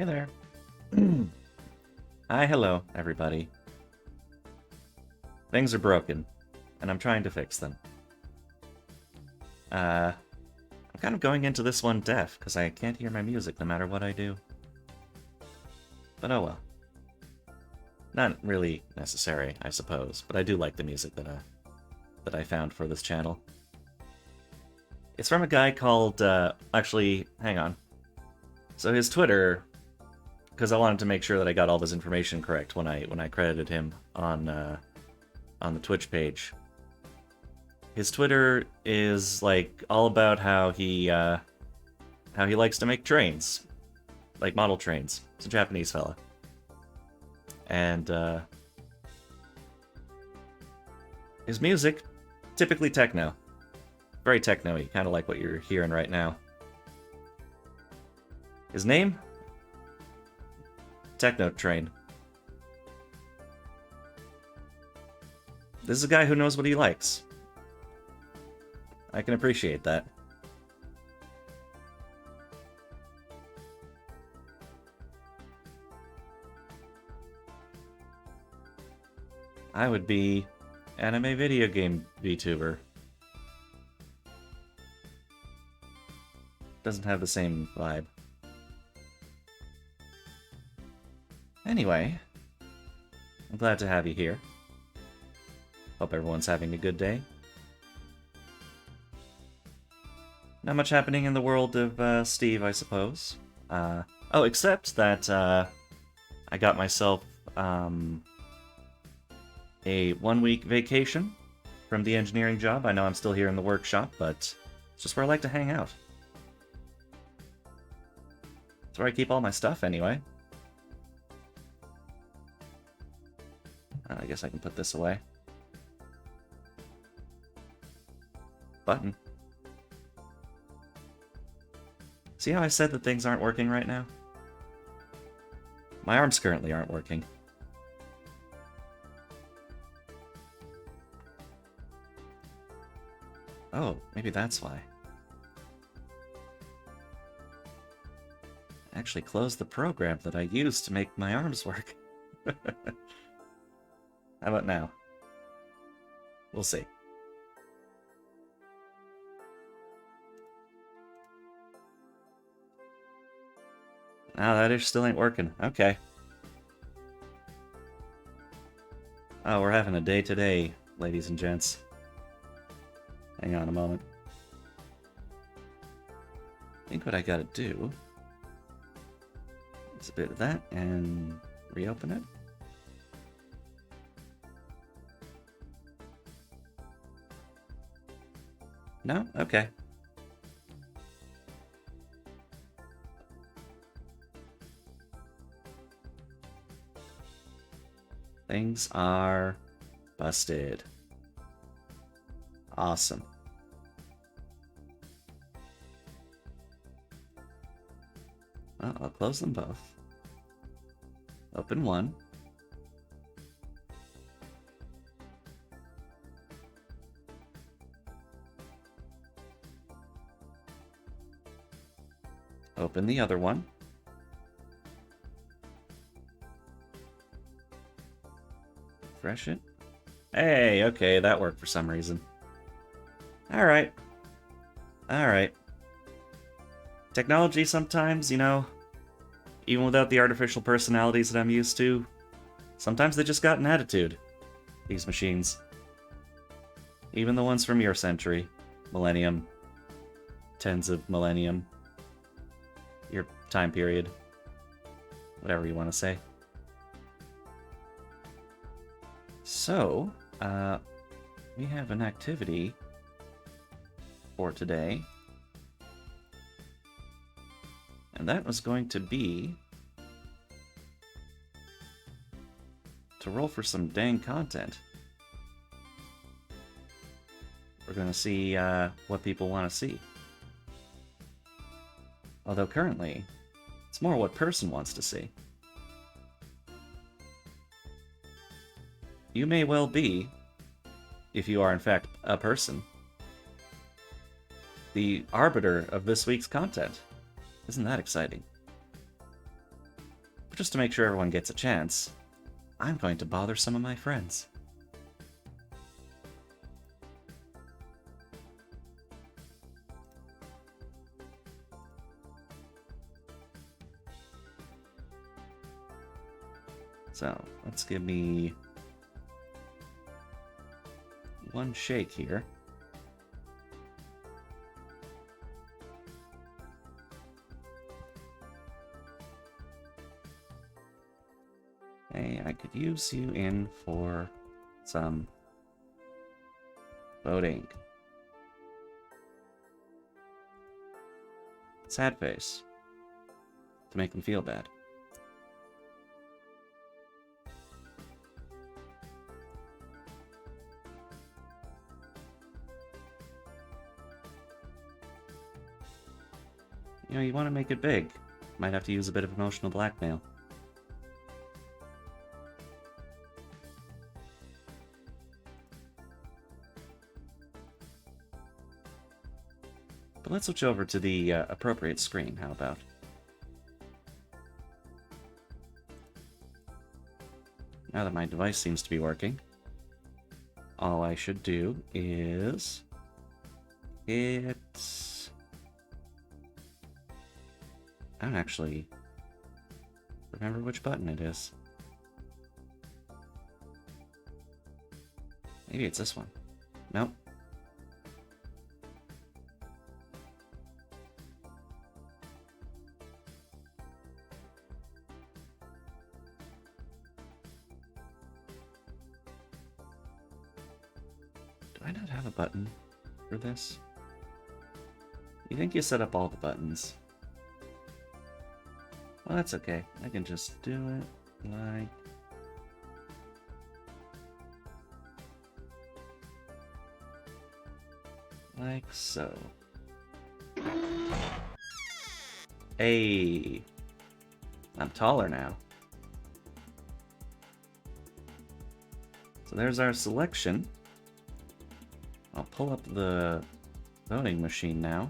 Hey there. Hi, hello, everybody. Things are broken, and I'm trying to fix them. I'm kind of going into this one deaf, because I can't hear my music no matter what I do. But oh well. Not really necessary, I suppose, but I do like the music that I found for this channel. It's from a guy called, actually, hang on. So his Twitter, because I wanted to make sure that I got all this information correct when I credited him on the Twitch page. His Twitter is like all about how he likes to make trains, like model trains. It's a Japanese fella, and his music, typically techno, very techno-y, kind of like what you're hearing right now. His name? Techno Train. This is a guy who knows what he likes. I can appreciate that. I would be anime video game VTuber. Doesn't have the same vibe. Anyway, I'm glad to have you here. Hope everyone's having a good day. Not much happening in the world of Steve, I suppose. Oh, except that I got myself a 1-week vacation from the engineering job. I know I'm still here in the workshop, but it's just where I like to hang out. It's where I keep all my stuff, anyway. I guess I can put this away. Button. See how I said that things aren't working right now? My arms currently aren't working. Oh, maybe that's why. I actually closed the program that I used to make my arms work. How about now? We'll see. Ah, that ish still ain't working. Okay. Oh, we're having a day today, ladies and gents. Hang on a moment. I think what I gotta do is a bit of that and reopen it. No? Okay. Things are busted. Awesome. Well, I'll close them both. Open one. Open the other one. Refresh it. Hey, okay, that worked for some reason. Alright. Alright. Technology sometimes, you know, even without the artificial personalities that I'm used to, sometimes they just got an attitude, these machines. Even the ones from your century, millennium, tens of millennium, your time period, whatever you want to say. So, we have an activity for today. And that was going to be to roll for some dang content. We're going to see what people want to see. Although currently, it's more what person wants to see. You may well be, if you are in fact a person, the arbiter of this week's content. Isn't that exciting? just to make sure everyone gets a chance, I'm going to bother some of my friends. So, let's give me one shake here. Hey, I could use you in for some voting. Sad face. To make them feel bad. You know, you want to make it big. Might have to use a bit of emotional blackmail. But let's switch over to the appropriate screen, how about? Now that my device seems to be working, all I should do is hit... I don't actually remember which button it is. Maybe it's this one. Nope. Do I not have a button for this? You think you set up all the buttons? Well, that's okay. I can just do it like so. Hey, I'm taller now. So there's our selection. I'll pull up the voting machine now.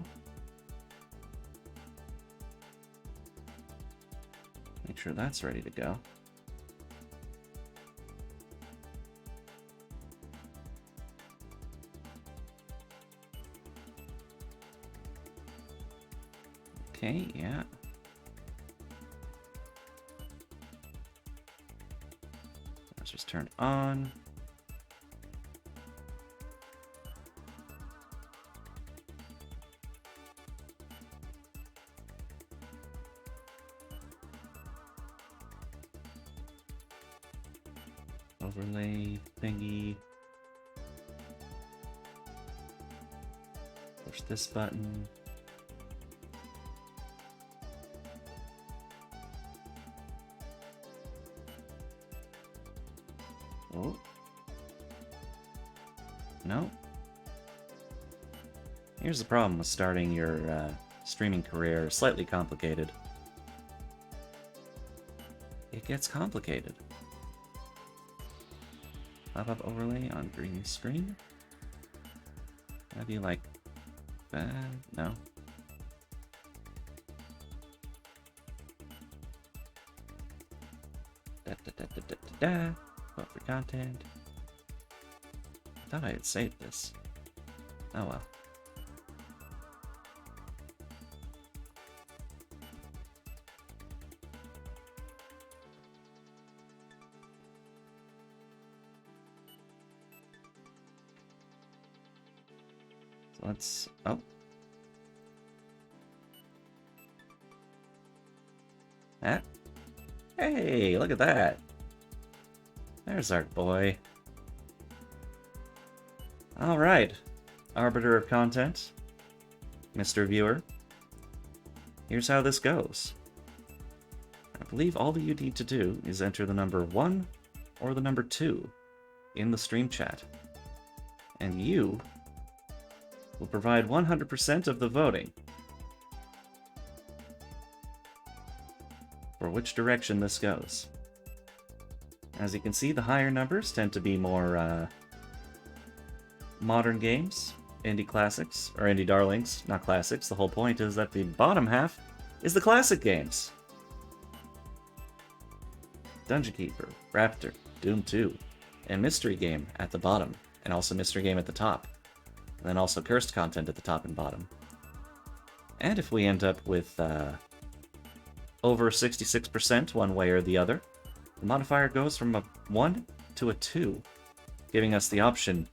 Make sure that's ready to go. Okay, yeah. Let's just turn it on. Overlay thingy. Push this button. Oh. No. Here's the problem with starting your streaming career. Slightly complicated. It gets complicated. Pop-up overlay on green screen. That'd be like that. No. Da da da da da da da. Vote for content. I thought I had saved this. Oh well. So let's... Oh. Ah. Hey, look at that. There's our boy. Alright. Arbiter of content. Mr. Viewer. Here's how this goes. I believe all that you need to do is enter the number 1 or the number 2 in the stream chat. And you will provide 100% of the voting for which direction this goes. As you can see, the higher numbers tend to be more modern games, indie classics, or indie darlings, not classics. The whole point is that the bottom half is the classic games. Dungeon Keeper, Raptor, Doom 2, and Mystery Game at the bottom, and also Mystery Game at the top, and then also Cursed Content at the top and bottom. And if we end up with over 66% one way or the other, the modifier goes from a 1 to a 2, giving us the option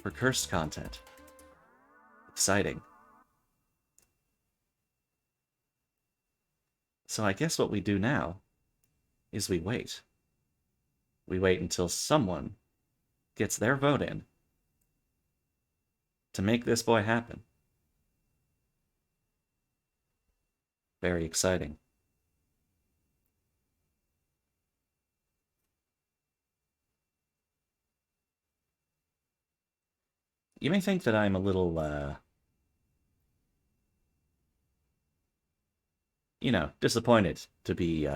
for Cursed Content. Exciting. So I guess what we do now is we wait. We wait until someone gets their vote in to make this boy happen. Very exciting. You may think that I'm a little, disappointed to be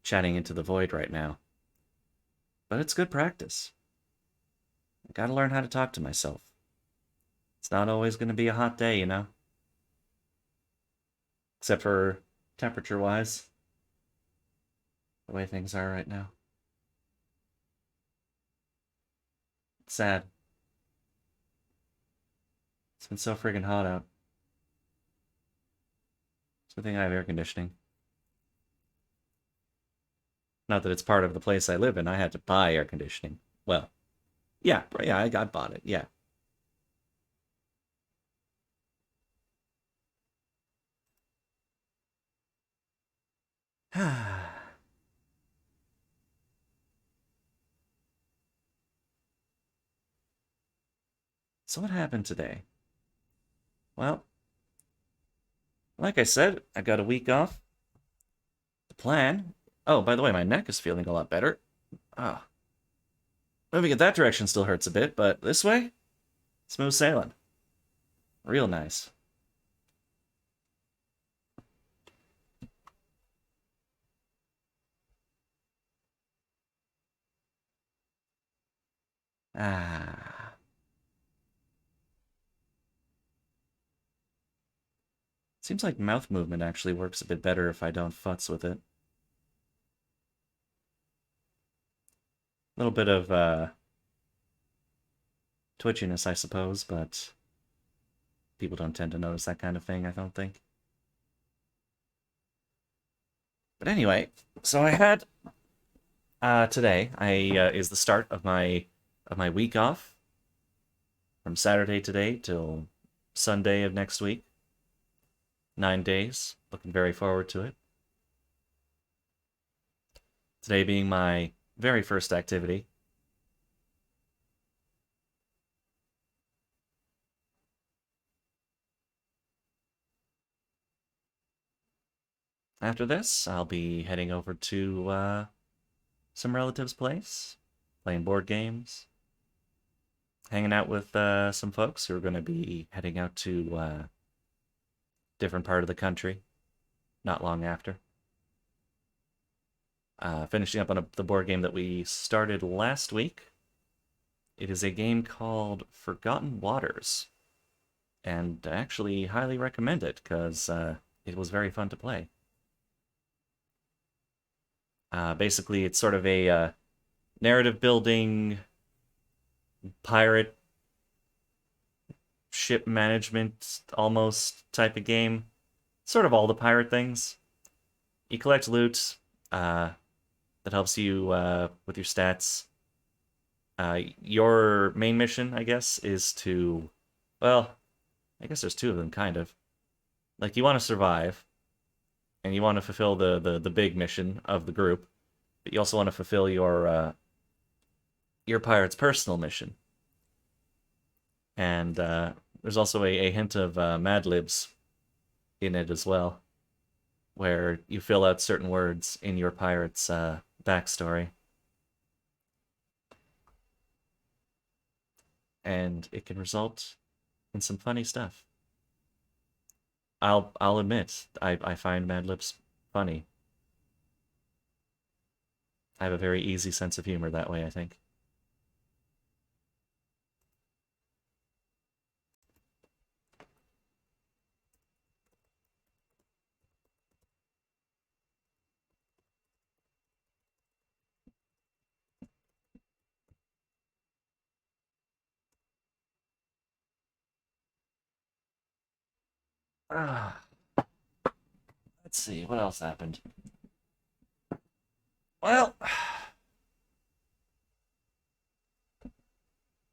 chatting into the void right now. But it's good practice. I gotta learn how to talk to myself. It's not always gonna be a hot day, you know? Except for temperature-wise. The way things are right now. It's sad. It's been so friggin' hot out. It's a good thing I have air conditioning. Not that it's part of the place I live in. I had to buy air conditioning. Well, yeah, I bought it, yeah. So what happened today? Well, like I said, I got a week off. The plan... Oh, by the way, my neck is feeling a lot better. Ah. Moving in that direction still hurts a bit, but this way? Smooth sailing. Real nice. Ah. Seems like mouth movement actually works a bit better if I don't futz with it. A little bit of, twitchiness, I suppose, but people don't tend to notice that kind of thing, I don't think. But anyway, so I had today is the start of my week off from Saturday today till Sunday of next week. 9 days. Looking very forward to it. Today being my very first activity. After this, I'll be heading over to some relatives' place, playing board games, hanging out with some folks who are going to be heading out to different part of the country not long after. Finishing up on the board game that we started last week. It is a game called Forgotten Waters, and I actually highly recommend it because it was very fun to play. Basically, it's sort of a narrative building, pirate, ship management almost type of game. Sort of all the pirate things. You collect loot that helps you with your stats. Your main mission, I guess, is to... Well, I guess there's two of them, kind of. Like, you want to survive, and you want to fulfill the big mission of the group, but you also want to fulfill your pirate's personal mission. And there's also a hint of Mad Libs in it as well, where you fill out certain words in your pirate's backstory. And it can result in some funny stuff. I'll admit, I find Mad Libs funny. I have a very easy sense of humor that way, I think. Ah, let's see, what else happened? Well,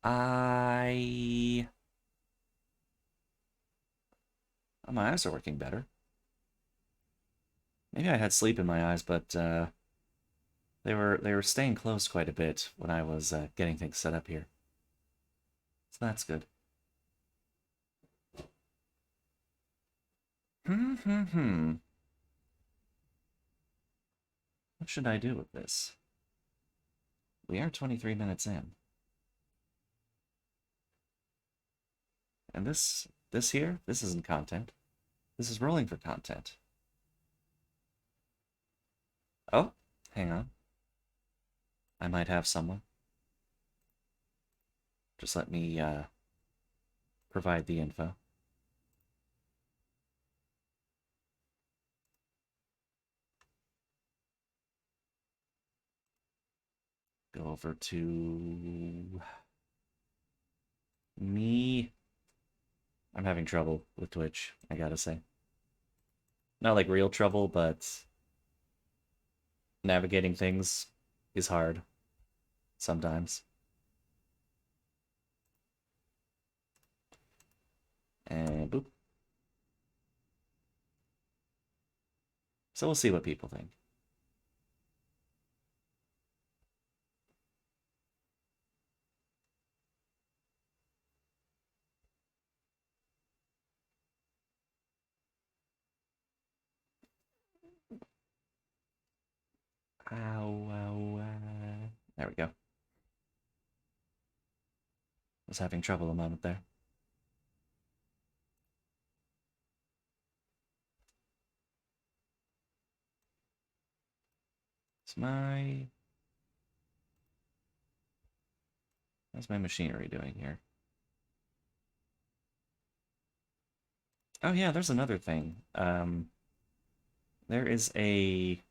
I... oh, my eyes are working better. Maybe I had sleep in my eyes, but they were staying closed quite a bit when I was getting things set up here. So that's good. Hmm. What should I do with this? We are 23 minutes in. And this here, this isn't content. This is rolling for content. Oh, hang on. I might have someone. Just let me provide the info. Go over to me. I'm having trouble with Twitch, I gotta say. Not like real trouble, but navigating things is hard sometimes. And boop. So we'll see what people think. Ow, ow, there we go. Was having trouble a moment there. It's my... how's my machinery doing here? Oh yeah, there's another thing. There is a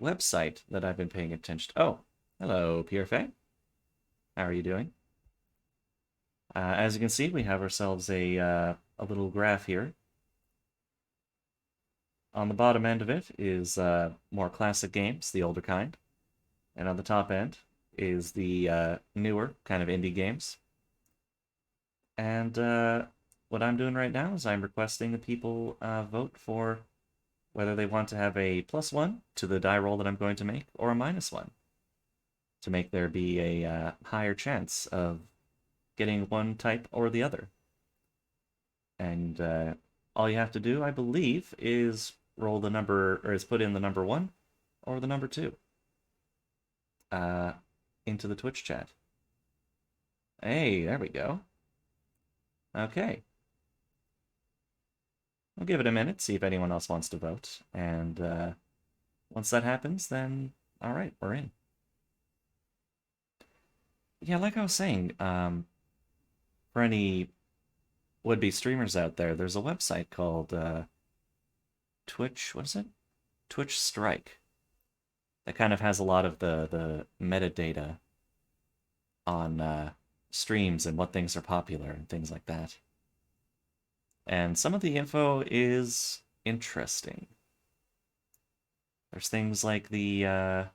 website that I've been paying attention to. Oh, hello, Pierre Fay. How are you doing? As you can see, we have ourselves a little graph here. On the bottom end of it is more classic games, the older kind. And on the top end is the newer kind of indie games. And what I'm doing right now is I'm requesting that people vote for whether they want to have a +1 to the die roll that I'm going to make, or a -1 to make there be a higher chance of getting one type or the other. And all you have to do, I believe, is roll the number, or is put in the number 1 or the number 2 uh, into the Twitch chat. Hey, there we go. Okay. We'll give it a minute, see if anyone else wants to vote. And once that happens, then all right, we're in. Yeah, like I was saying, for any would-be streamers out there, there's a website called Twitch, what is it? Twitch Strike. That kind of has a lot of the metadata on streams and what things are popular and things like that. And some of the info is interesting. There's things like the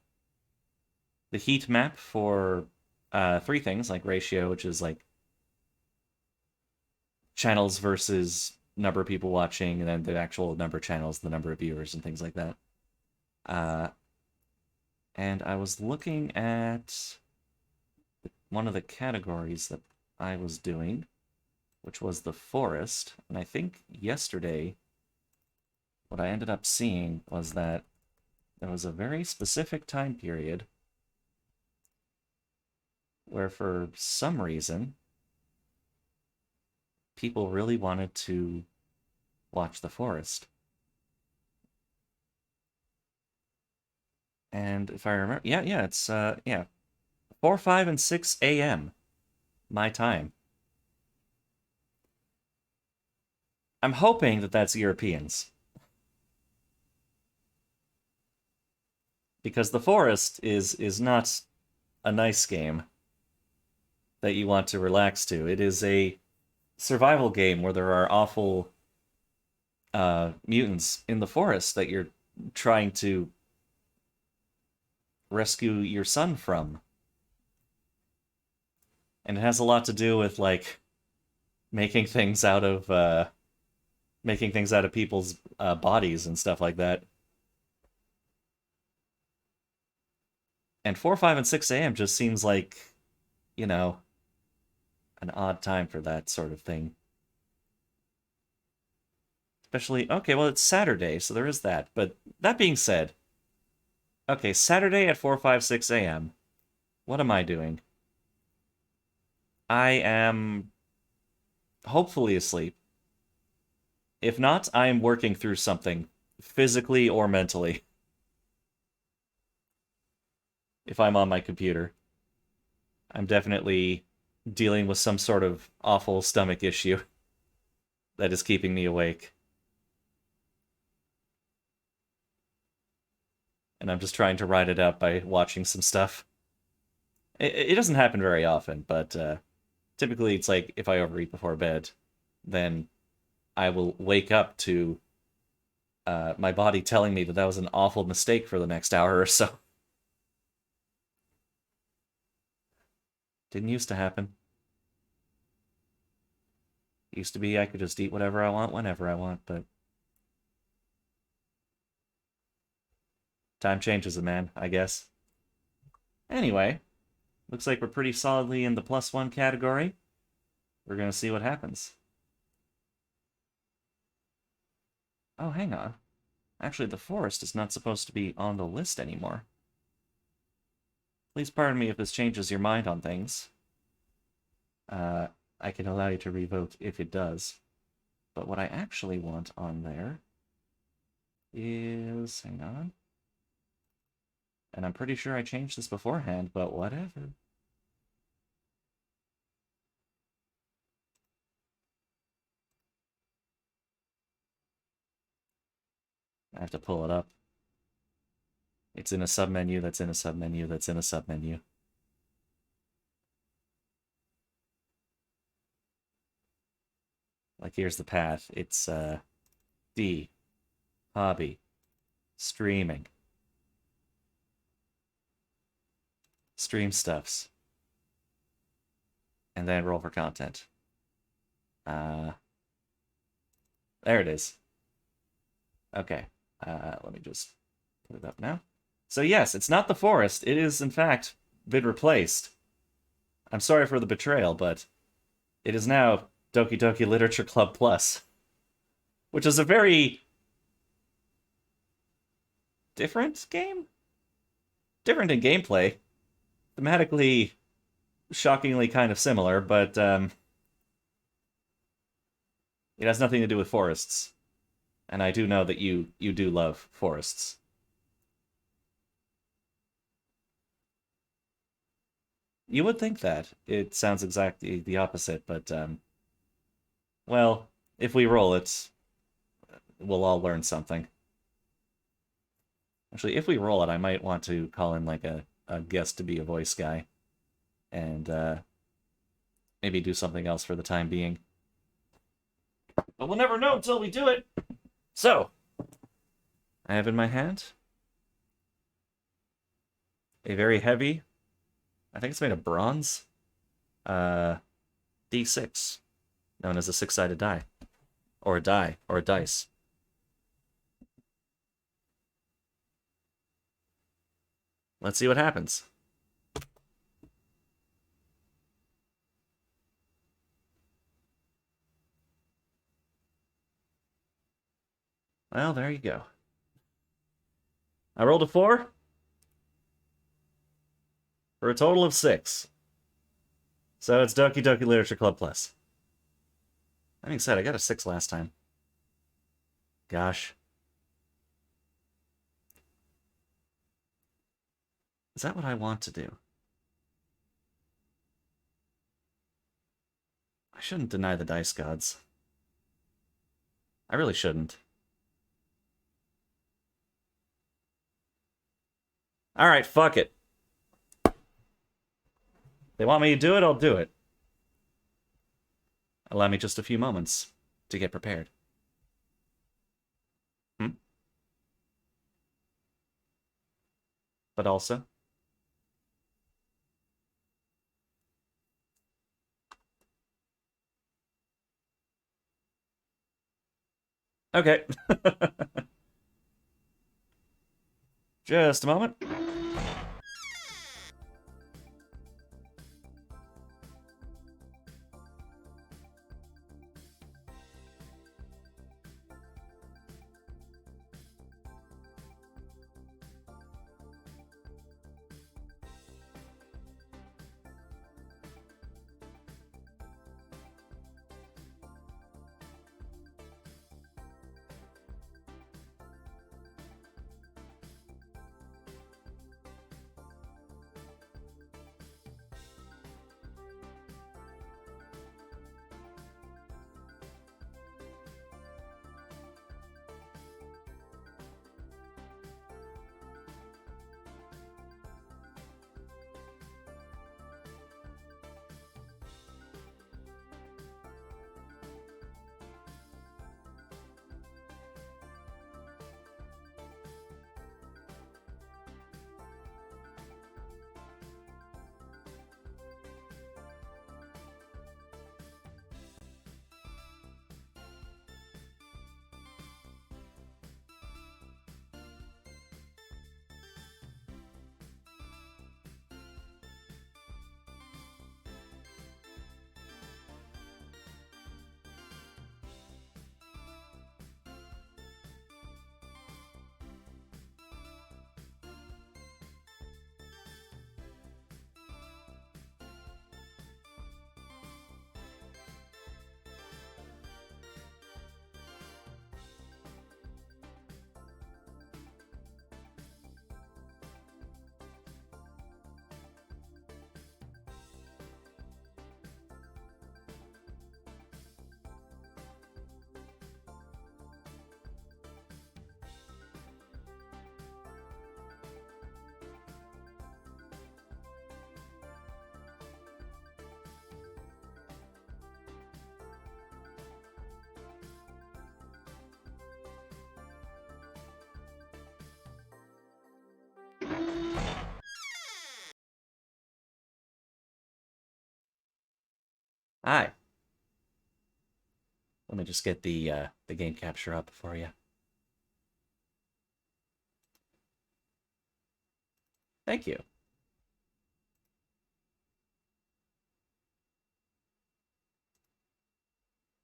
heat map for 3 things, like ratio, which is like channels versus number of people watching, and then the actual number of channels, the number of viewers, and things like that. Uh, and I was looking at one of the categories that I was doing, which was the forest, and I think yesterday what I ended up seeing was that there was a very specific time period where for some reason people really wanted to watch the forest. And if I remember, yeah, it's 4, 5, and 6 a.m. my time. I'm hoping that that's Europeans. Because the forest is not a nice game that you want to relax to. It is a survival game where there are awful mutants in the forest that you're trying to rescue your son from. And it has a lot to do with like making things out of people's bodies and stuff like that. And 4, 5, and 6 a.m. just seems like, you know, an odd time for that sort of thing. Especially, okay, well, it's Saturday, so there is that. But that being said, okay, Saturday at 4, 5, 6 a.m., what am I doing? I am hopefully asleep. If not, I am working through something, physically or mentally, if I'm on my computer. I'm definitely dealing with some sort of awful stomach issue that is keeping me awake. And I'm just trying to ride it out by watching some stuff. It doesn't happen very often, but typically it's like if I overeat before bed, then I will wake up to my body telling me that that was an awful mistake for the next hour or so. Didn't used to happen. Used to be I could just eat whatever I want whenever I want, but time changes a man, I guess. Anyway, looks like we're pretty solidly in the +1 category. We're gonna see what happens. Oh, hang on. Actually, the forest is not supposed to be on the list anymore. Please pardon me if this changes your mind on things. Uh, I can allow you to revote if it does. But what I actually want on there is... hang on. And I'm pretty sure I changed this beforehand, but whatever. I have to pull it up. It's in a submenu that's in a submenu that's in a submenu. Like, here's the path. It's, D. Hobby. Streaming. Stream stuffs. And then roll for content. There it is. Okay. Let me just put it up now. So yes, it's not the forest. It is, in fact, been replaced. I'm sorry for the betrayal, but it is now Doki Doki Literature Club Plus, which is a very different game? Different in gameplay. Thematically, shockingly kind of similar, but it has nothing to do with forests. And I do know that you do love forests. You would think that. It sounds exactly the opposite, but well, if we roll it, we'll all learn something. Actually, if we roll it, I might want to call in like a guest to be a voice guy. And maybe do something else for the time being. But we'll never know until we do it. So, I have in my hand a very heavy, I think it's made of bronze, D6, known as a six-sided die. Or a die, or a dice. Let's see what happens. Well, there you go. I rolled a 4 for a total of 6. So it's Doki Doki Literature Club Plus. That being said, I got a 6 last time. Gosh. Is that what I want to do? I shouldn't deny the dice gods. I really shouldn't. Alright, fuck it. They want me to do it, I'll do it. Allow me just a few moments to get prepared. Hmm? But also... Okay. Just a moment. Hi. Let me just get the game capture up for you. Thank you.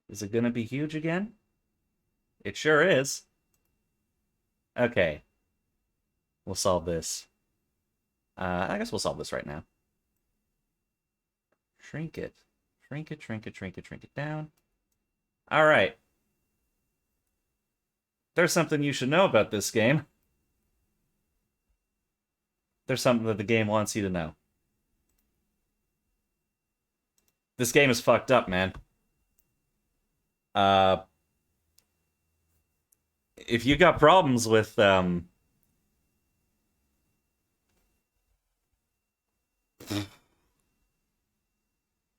Is it gonna be huge again? It sure is. Okay, we'll solve this. I guess we'll solve this right now. Shrink it. Shrink it, shrink it, shrink it, shrink it down. All right. There's something you should know about this game. There's something that the game wants you to know. This game is fucked up, man. Uh, if you got problems with,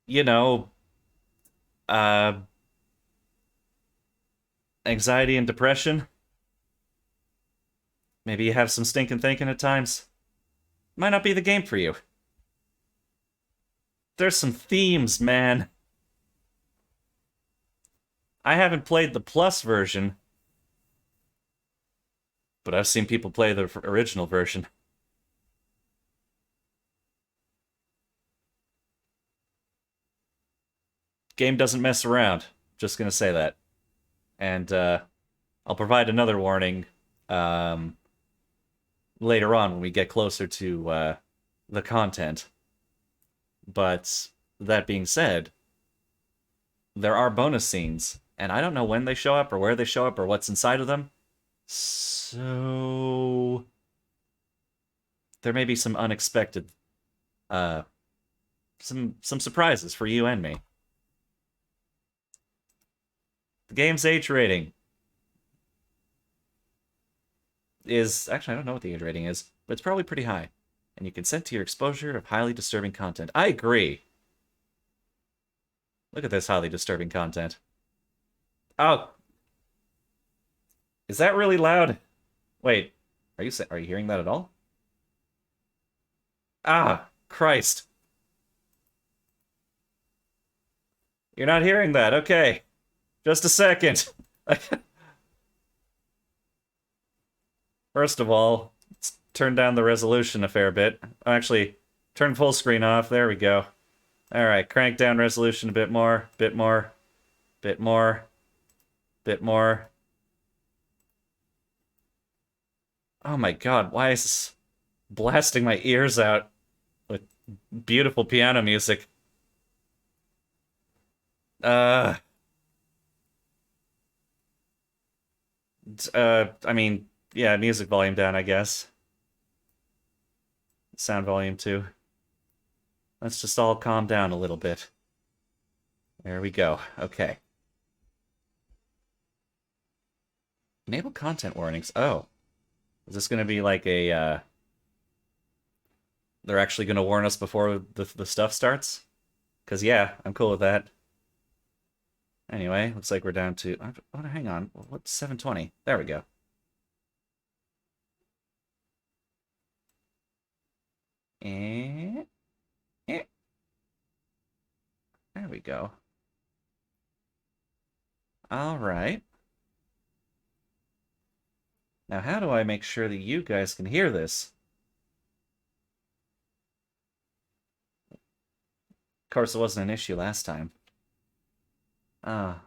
you know, uh, anxiety and depression, maybe you have some stinking thinking at times, might not be the game for you. There's some themes, man. I haven't played the Plus version, but I've seen people play the original version. Game doesn't mess around. Just gonna say that. And I'll provide another warning um, later on when we get closer to the content. But that being said, there are bonus scenes, and I don't know when they show up or where they show up or what's inside of them. So there may be some unexpected uh some surprises for you and me. The game's age rating is actually I don't know what the age rating is, but it's probably pretty high. And you consent to your exposure of highly disturbing content. I agree. Look at this highly disturbing content. Oh, is that really loud? Wait, are you hearing that at all? Ah, Christ. You're not hearing that. Okay. Just a second. First of all, let's turn down the resolution a fair bit. Actually, turn full screen off. There we go. All right, crank down resolution a bit more, bit more, bit more, bit more. Oh my god, why is this blasting my ears out with beautiful piano music? Uh, I mean, yeah, music volume down, I guess. Sound volume too. Let's just all calm down a little bit. There we go. Okay. Enable content warnings. Oh. Is this going to be like a, they're actually going to warn us before the stuff starts? Because, yeah, I'm cool with that. Anyway, looks like we're down to... Oh, hang on. What's 720? There we go. Eh, eh. There we go. All right. Now, how do I make sure that you guys can hear this? Of course, it wasn't an issue last time. Ah.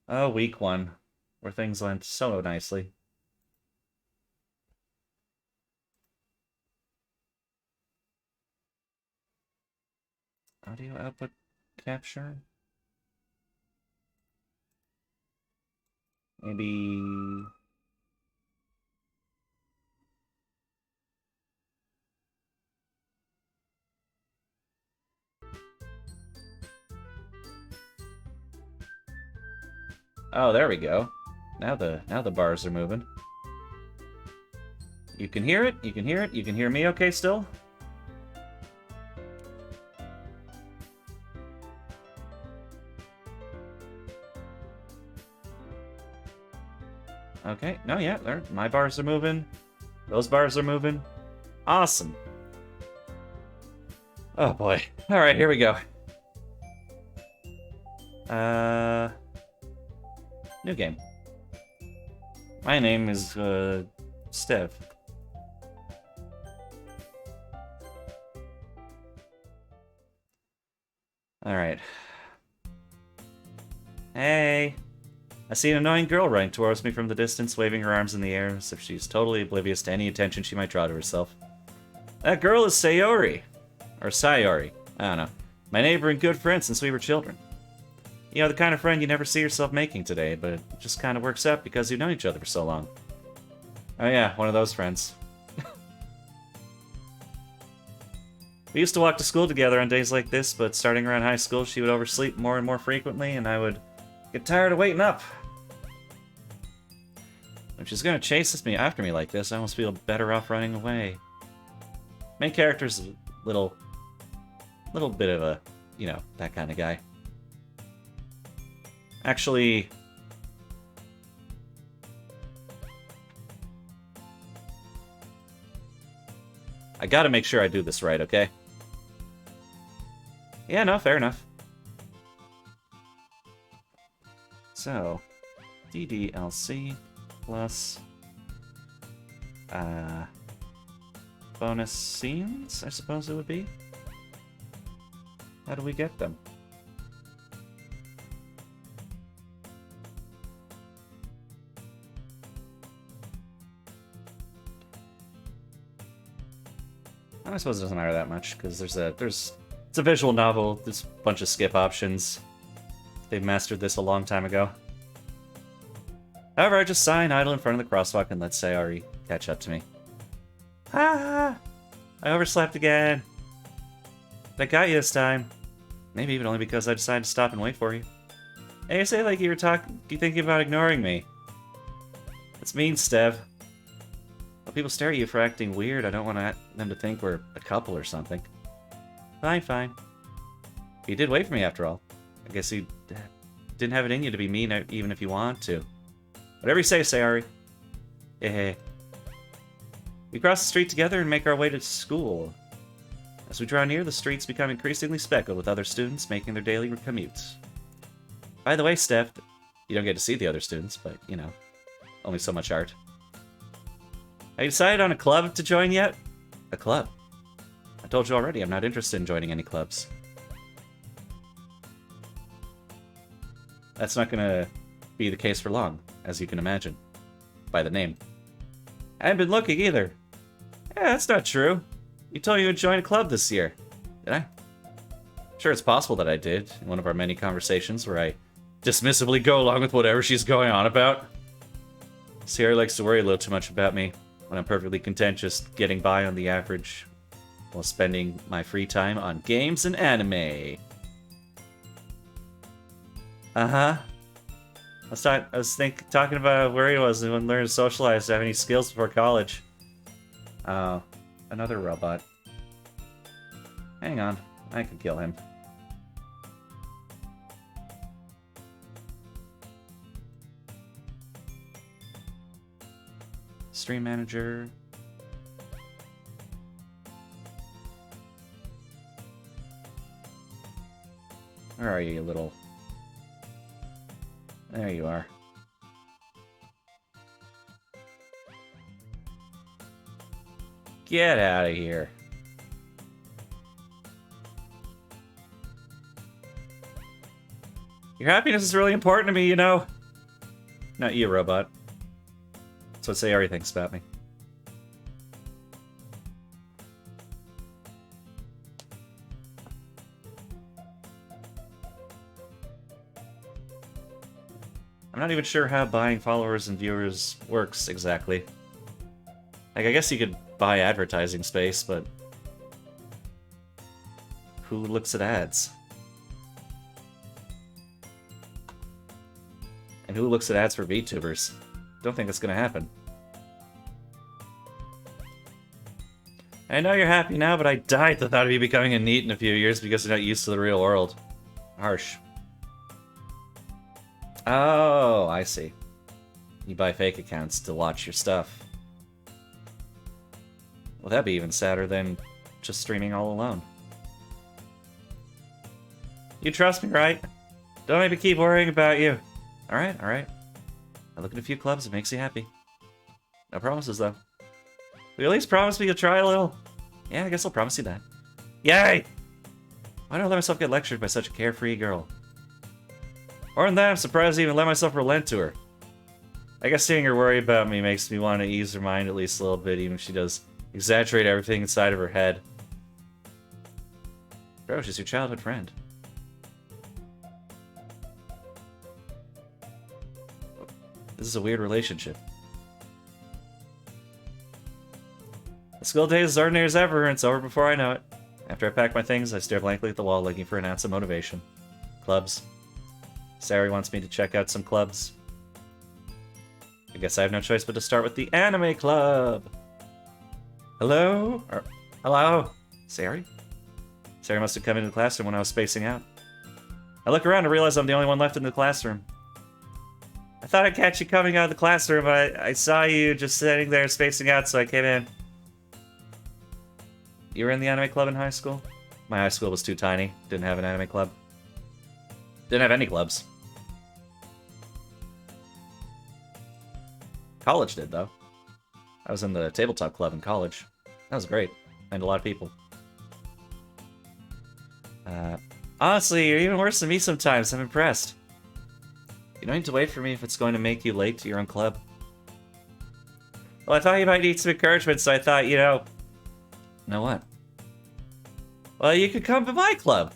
Oh, week one, where things went so nicely. Audio output capture? Maybe... Oh, there we go. Now the bars are moving. You can hear it, you can hear it, you can hear me okay still? Okay, no, yeah, my bars are moving. Those bars are moving. Awesome. Oh boy. Alright, here we go. New game. My name is, Stev. Alright. Hey! I see an annoying girl running towards me from the distance, waving her arms in the air as if she's totally oblivious to any attention she might draw to herself. That girl is Sayori. Or Sayori. I don't know. My neighbor and good friend since we were children. You know, the kind of friend you never see yourself making today, but it just kind of works out because you've known each other for so long. Oh yeah, one of those friends. We used to walk to school together on days like this, but starting around high school, she would oversleep more and more frequently, and I would get tired of waiting up. If she's gonna chase me after me like this, I almost feel better off running away. Main character's a little bit of a, you know, that kind of guy. Actually, I gotta make sure I do this right, okay? Yeah, no, fair enough. So, DDLC plus bonus scenes, I suppose it would be. How do we get them? I suppose it doesn't matter that much because it's a visual novel. There's a bunch of skip options. They've mastered this a long time ago. However, I just sigh and idle in front of the crosswalk and let Sayori catch up to me. Ah! I overslept again. But I got you this time. Maybe even only because I decided to stop and wait for you. Hey, you say like you thinking about ignoring me. It's mean, Stev. When people stare at you for acting weird, I don't want them to think we're a couple or something. Fine, fine. You did wait for me after all. I guess you didn't have it in you to be mean even if you want to. Whatever you say, Sayori. Hey. We cross the street together and make our way to school. As we draw near, the streets become increasingly speckled with other students making their daily commutes. By the way, Steph, you don't get to see the other students, but, you know, only so much art. Have you decided on a club to join yet? A club? I told you already, I'm not interested in joining any clubs. That's not gonna be the case for long, as you can imagine. By the name. I haven't been looking either. Yeah, that's not true. You told me you would join a club this year. Did I? Sure, it's possible that I did, in one of our many conversations where I dismissively go along with whatever she's going on about. Sierra likes to worry a little too much about me, when I'm perfectly content just getting by on the average, while spending my free time on games and anime. Uh-huh. I was talking about how worried I was and wouldn't learn to socialize to have any skills before college. Oh, another robot. Hang on, I could kill him. Stream manager. Where are you, you little... There you are. Get out of here. Your happiness is really important to me, you know. Not you, robot. That's what Sayori thinks about me. I'm not even sure how buying followers and viewers works exactly. Like, I guess you could buy advertising space, but who looks at ads? And who looks at ads for VTubers? Don't think that's gonna happen. I know you're happy now, but I died at the thought of you becoming a NEET in a few years because you're not used to the real world. Harsh. Oh, I see. You buy fake accounts to watch your stuff. Well, that'd be even sadder than just streaming all alone. You trust me, right? Don't make me keep worrying about you. Alright, alright. I look at a few clubs, it makes you happy. No promises, though. Will you at least promise me you'll try a little? Yeah, I guess I'll promise you that. Yay! Why don't I let myself get lectured by such a carefree girl? More than that, I'm surprised I even let myself relent to her. I guess seeing her worry about me makes me want to ease her mind at least a little bit, even if she does exaggerate everything inside of her head. Bro, she's your childhood friend. This is a weird relationship. The school day is as ordinary as ever, and it's over before I know it. After I pack my things, I stare blankly at the wall, looking for an ounce of motivation. Clubs. Sayori wants me to check out some clubs. I guess I have no choice but to start with the anime club. Hello? Hello? Sayori? Sayori must have come into the classroom when I was spacing out. I look around and realize I'm the only one left in the classroom. I thought I'd catch you coming out of the classroom, but I saw you just sitting there spacing out, so I came in. You were in the anime club in high school? My high school was too tiny. Didn't have an anime club. Didn't have any clubs. College did, though. I was in the tabletop club in college. That was great. And a lot of people. Honestly, you're even worse than me sometimes. I'm impressed. You don't need to wait for me if it's going to make you late to your own club. Well, I thought you might need some encouragement, so I thought, you know... Know what? Well, you could come to my club.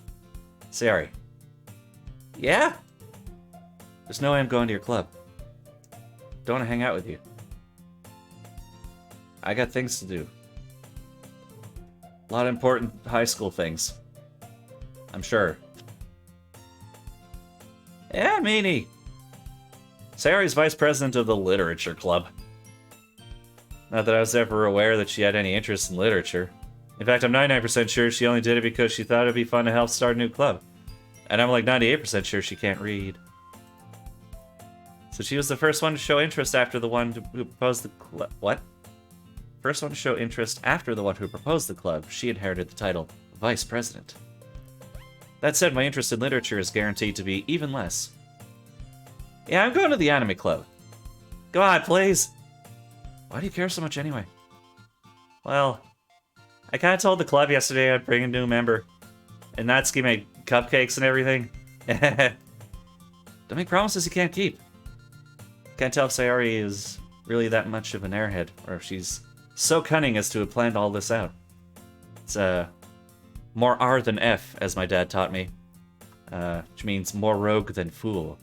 Sayori. Yeah? There's no way I'm going to your club. Don't want to hang out with you. I got things to do. A lot of important high school things. I'm sure. Yeah, meanie. Sayori's vice president of the literature club. Not that I was ever aware that she had any interest in literature. In fact, I'm 99% sure she only did it because she thought it'd be fun to help start a new club. And I'm like 98% sure she can't read. So she was the first one to show interest after the one who proposed the club. What? First one to show interest after the one who proposed the club. She inherited the title Vice President. That said, my interest in literature is guaranteed to be even less. Yeah, I'm going to the anime club. Go on, please. Why do you care so much anyway? Well, I kind of told the club yesterday I'd bring a new member. And Natsuki made cupcakes and everything. Don't make promises you can't keep. Can't tell if Sayori is really that much of an airhead, or if she's so cunning as to have planned all this out. It's, more R than F, as my dad taught me. Which means more rogue than fool.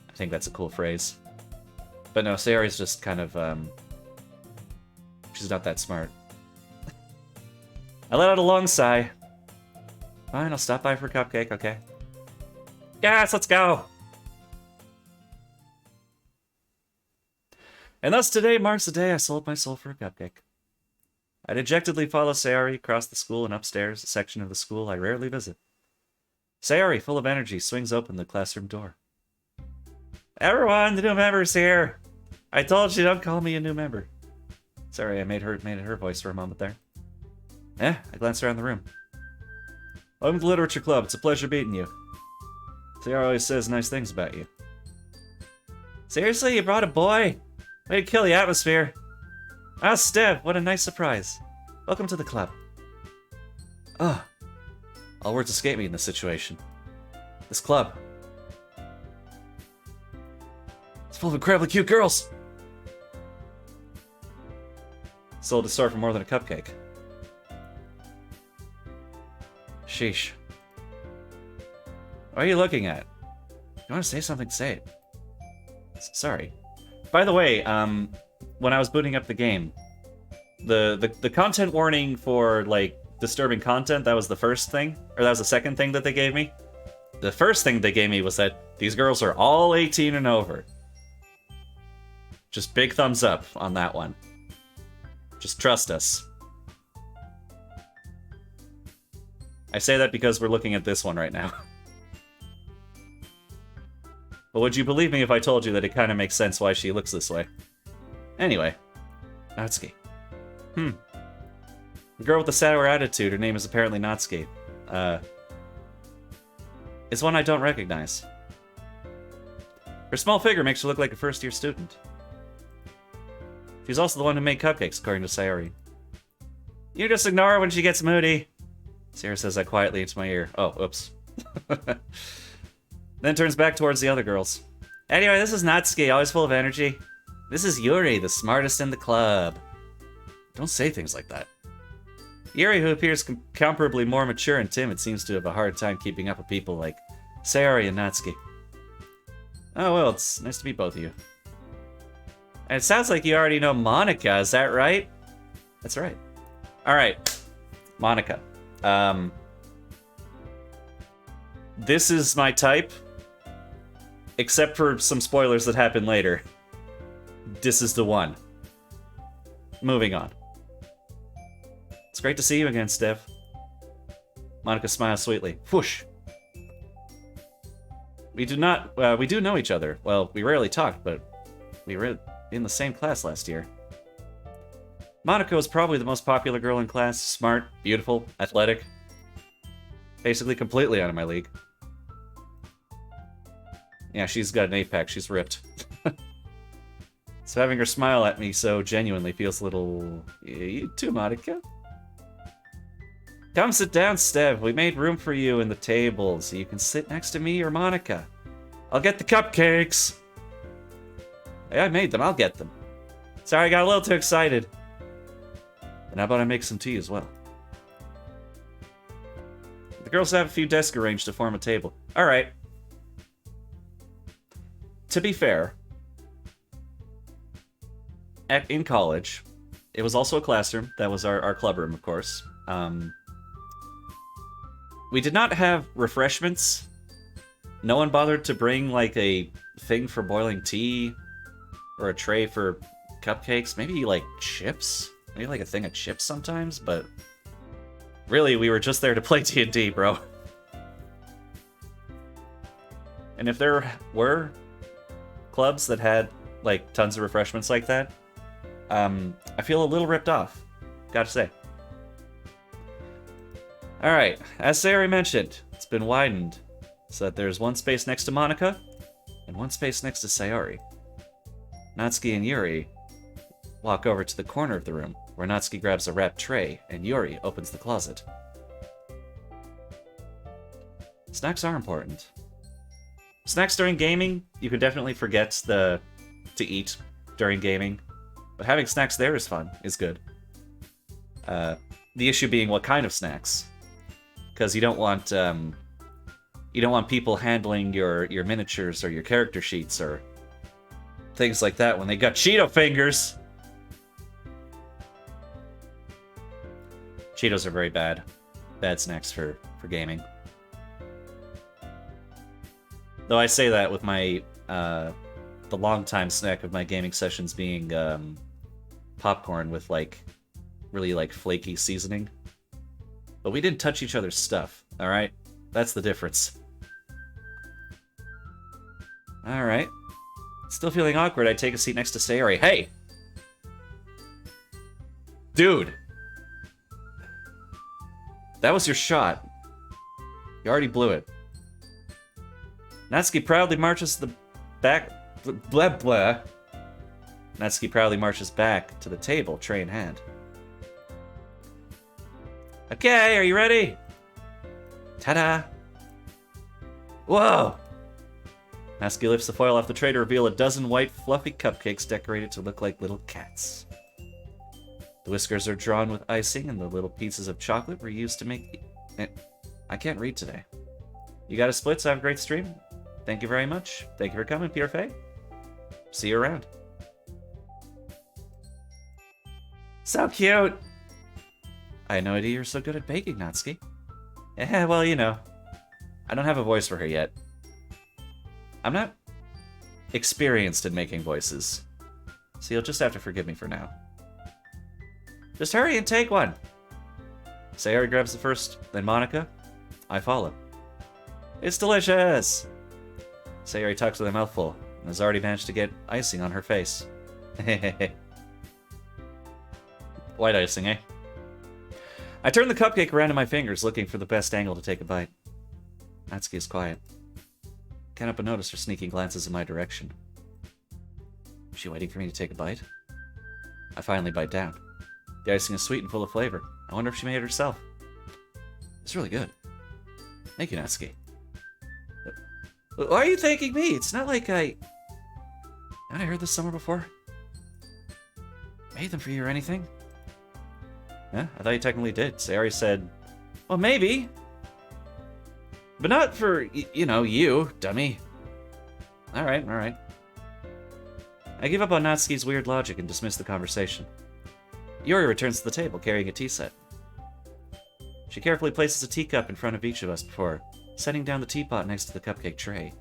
I think that's a cool phrase. But no, Sayori's just kind of, she's not that smart. I let out a long sigh. Fine, I'll stop by for a cupcake, okay? Yes, let's go! And thus today marks the day I sold my soul for a cupcake. I dejectedly follow Sayori across the school and upstairs, a section of the school I rarely visit. Sayori, full of energy, swings open the classroom door. Everyone, the new member's here! I told you don't call me a new member. Sorry, I made it her voice for a moment there. I glanced around the room. Welcome to the Literature Club. It's a pleasure meeting you. Sayori always says nice things about you. Seriously, you brought a boy? Way to kill the atmosphere. Ah, Stev, what a nice surprise. Welcome to the club. All words escape me in this situation. This club. It's full of incredibly cute girls. Sold a store for more than a cupcake. Sheesh. What are you looking at? If you want to say something, say it. Sorry. By the way, when I was booting up the game, the content warning for, like, disturbing content, that was the first thing, or that was the second thing that they gave me. The first thing they gave me was that these girls are all 18 and over. Just big thumbs up on that one. Just trust us. I say that because we're looking at this one right now. But would you believe me if I told you that it kind of makes sense why she looks this way? Anyway, Natsuki. The girl with the sour attitude, her name is apparently Natsuki. Is one I don't recognize. Her small figure makes her look like a first-year student. She's also the one who made cupcakes, according to Sayori. You just ignore her when she gets moody. Sayori says that quietly into my ear. Oh, oops. Then turns back towards the other girls. Anyway, this is Natsuki, always full of energy. This is Yuri, the smartest in the club. Don't say things like that. Yuri, who appears comparably more mature and timid, seems to have a hard time keeping up with people like Sayori and Natsuki. Oh, well, it's nice to meet both of you. And it sounds like you already know Monika, is that right? That's right. Alright, Monika. This is my type, except for some spoilers that happen later. This is the one. Moving on. It's great to see you again, Stev. Monika smiles sweetly. Whoosh. We do know each other. Well, we rarely talked, but we were in the same class last year. Monika is probably the most popular girl in class. Smart, beautiful, athletic. Basically completely out of my league. Yeah, she's got an 8-pack. She's ripped. So having her smile at me so genuinely feels a little... You too, Monika. Come sit down, Stev. We made room for you in the table, so you can sit next to me or Monika. I'll get the cupcakes. Hey, I made them. I'll get them. Sorry, I got a little too excited. And how about I make some tea as well? The girls have a few desks arranged to form a table. Alright. To be fair, in college, it was also a classroom. That was our club room, of course. We did not have refreshments. No one bothered to bring, like, a thing for boiling tea or a tray for cupcakes. Maybe, like, chips? Maybe, like, a thing of chips sometimes, but really, we were just there to play D&D, bro. And if there were clubs that had, like, tons of refreshments like that, I feel a little ripped off, gotta say. Alright, as Sayori mentioned, it's been widened so that there's one space next to Monika and one space next to Sayori. Natsuki and Yuri walk over to the corner of the room, where Natsuki grabs a wrapped tray and Yuri opens the closet. Snacks are important. Snacks during gaming, you can definitely forget to eat during gaming, but having snacks there is fun, is good. The issue being what kind of snacks, because you don't want people handling your miniatures or your character sheets or things like that when they got Cheeto fingers. Cheetos are very bad snacks for gaming. Though I say that with my the long-time snack of my gaming sessions being popcorn with like really like flaky seasoning. But we didn't touch each other's stuff, alright? That's the difference. Alright. Still feeling awkward, I take a seat next to Sayori. Hey! Dude! That was your shot. You already blew it. Natsuki proudly marches the back... Blah, blah. Natsuki proudly marches back to the table, tray in hand. Okay, are you ready? Ta-da! Whoa! Natsuki lifts the foil off the tray to reveal a dozen white, fluffy cupcakes decorated to look like little cats. The whiskers are drawn with icing, and the little pieces of chocolate were used to make... I can't read today. You got a split, so have a great stream. Thank you very much. Thank you for coming, Pierre Fay. See you around. So cute! I had no idea you were so good at baking, Natsuki. Yeah, well, you know. I don't have a voice for her yet. I'm not experienced in making voices, so you'll just have to forgive me for now. Just hurry and take one! Sayori grabs the first, then Monika. I follow. It's delicious! Sayori talks with a mouthful, and has already managed to get icing on her face. White icing, eh? I turn the cupcake around in my fingers, looking for the best angle to take a bite. Natsuki is quiet. Can't help but notice her sneaking glances in my direction. Is she waiting for me to take a bite? I finally bite down. The icing is sweet and full of flavor. I wonder if she made it herself. It's really good. Thank you, Natsuki. Why are you thanking me? It's not like I heard this somewhere before. Made them for you or anything? Yeah, I thought you technically did. Sayori said, well, maybe. But not for, you know, you, dummy. Alright, alright. I give up on Natsuki's weird logic and dismiss the conversation. Yuri returns to the table, carrying a tea set. She carefully places a teacup in front of each of us before setting down the teapot next to the cupcake tray.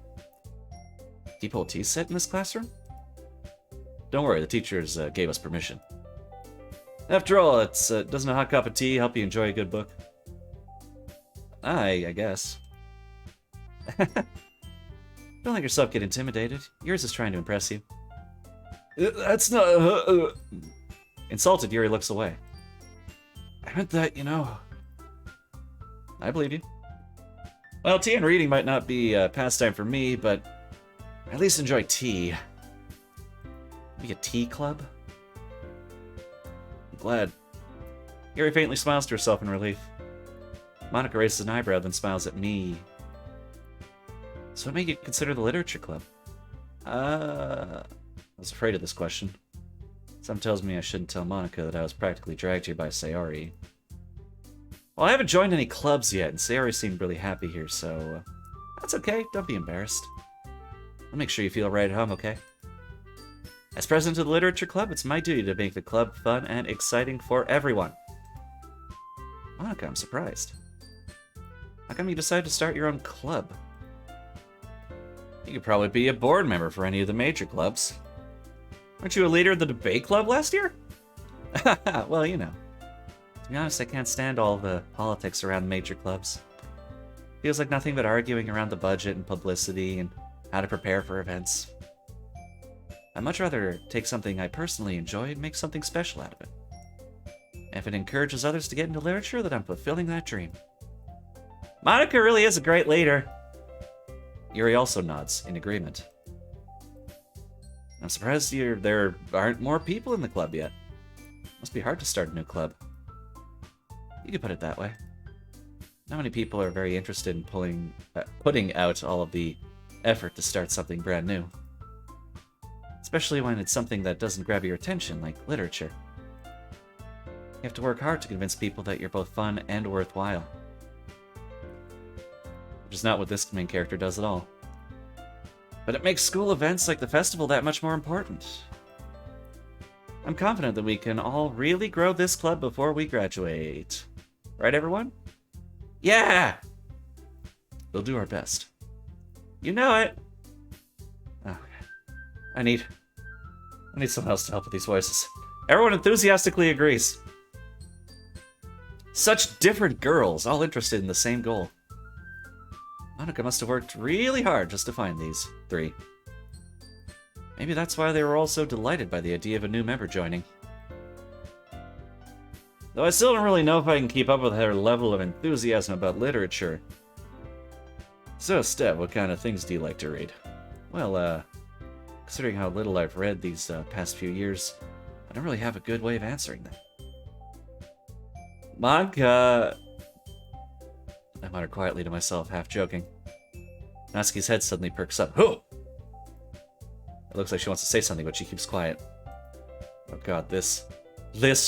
Do you pull a tea set in this classroom? Don't worry, the teachers gave us permission. After all, it's doesn't a hot cup of tea help you enjoy a good book? I guess. Don't let yourself get intimidated. Yours is trying to impress you. That's not... Insulted, Yuri looks away. I meant that, you know... I believe you. Well, tea and reading might not be a pastime for me, but I at least enjoy tea. Maybe a tea club? I'm glad. Yuri faintly smiles to herself in relief. Monika raises an eyebrow, then smiles at me. So what made you consider the literature club? I was afraid of this question. Something tells me I shouldn't tell Monika that I was practically dragged here by Sayori. Well, I haven't joined any clubs yet, and Sayori seemed really happy here, so... that's okay, don't be embarrassed. I'll make sure you feel right at home, okay? As president of the literature club, it's my duty to make the club fun and exciting for everyone. Monika, I'm surprised. How come you decided to start your own club? You could probably be a board member for any of the major clubs. Weren't you a leader of the debate club last year? Well, you know. To be honest, I can't stand all the politics around major clubs. Feels like nothing but arguing around the budget and publicity, and how to prepare for events. I'd much rather take something I personally enjoy and make something special out of it. And if it encourages others to get into literature, then I'm fulfilling that dream. Monika really is a great leader. Yuri also nods in agreement. I'm surprised there aren't more people in the club yet. Must be hard to start a new club. You could put it that way. Not many people are very interested in putting out all of the effort to start something brand new. Especially when it's something that doesn't grab your attention, like literature. You have to work hard to convince people that you're both fun and worthwhile. Which is not what this main character does at all. But it makes school events like the festival that much more important. I'm confident that we can all really grow this club before we graduate. Right, everyone? Yeah! We'll do our best. You know it! Oh, I need someone else to help with these voices. Everyone enthusiastically agrees. Such different girls, all interested in the same goal. Monika must have worked really hard just to find these three. Maybe that's why they were all so delighted by the idea of a new member joining. Though I still don't really know if I can keep up with her level of enthusiasm about literature. So, Steph, what kind of things do you like to read? Well, considering how little I've read these past few years, I don't really have a good way of answering that. Monika... I mutter quietly to myself, half joking. Natsuki's head suddenly perks up. Who? It looks like she wants to say something, but she keeps quiet. Oh god, this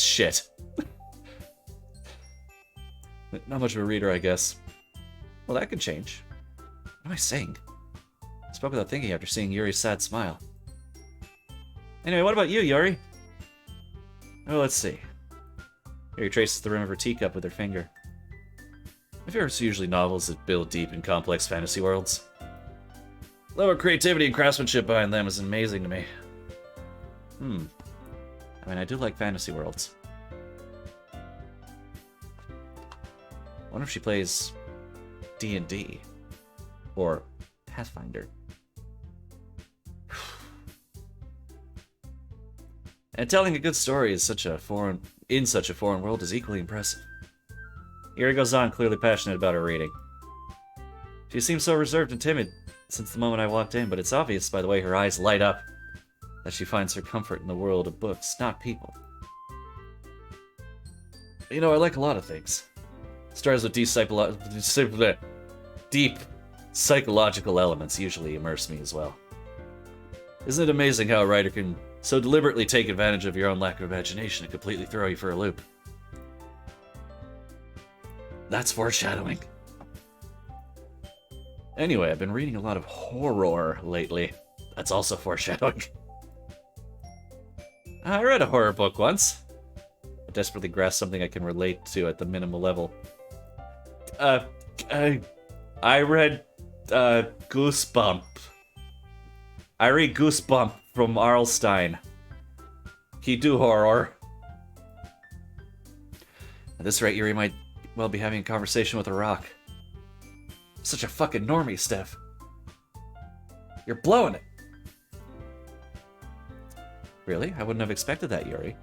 shit. Not much of a reader, I guess. Well, that could change. What am I saying? I spoke without thinking after seeing Yuri's sad smile. Anyway, what about you, Yuri? Oh, let's see. Yuri traces the rim of her teacup with her finger. My favorites are usually novels that build deep and complex fantasy worlds. The level of creativity and craftsmanship behind them is amazing to me. I mean, I do like fantasy worlds. I wonder if she plays D&D or Pathfinder. And telling a good story in such a foreign world is equally impressive. Yuri goes on, clearly passionate about her reading. She seems so reserved and timid since the moment I walked in, but it's obvious by the way her eyes light up that she finds her comfort in the world of books, not people. You know, I like a lot of things. Stories with deep psychological elements usually immerse me as well. Isn't it amazing how a writer can so deliberately take advantage of your own lack of imagination and completely throw you for a loop? That's foreshadowing. Anyway, I've been reading a lot of horror lately. That's also foreshadowing. I read a horror book once. I desperately grasped something I can relate to at the minimal level. I read, Goosebump. I read Goosebump from Arlstein. He do horror. At this rate, Yuri might well be having a conversation with a rock. Such a fucking normie, Steph. You're blowing it. Really? I wouldn't have expected that, Yuri.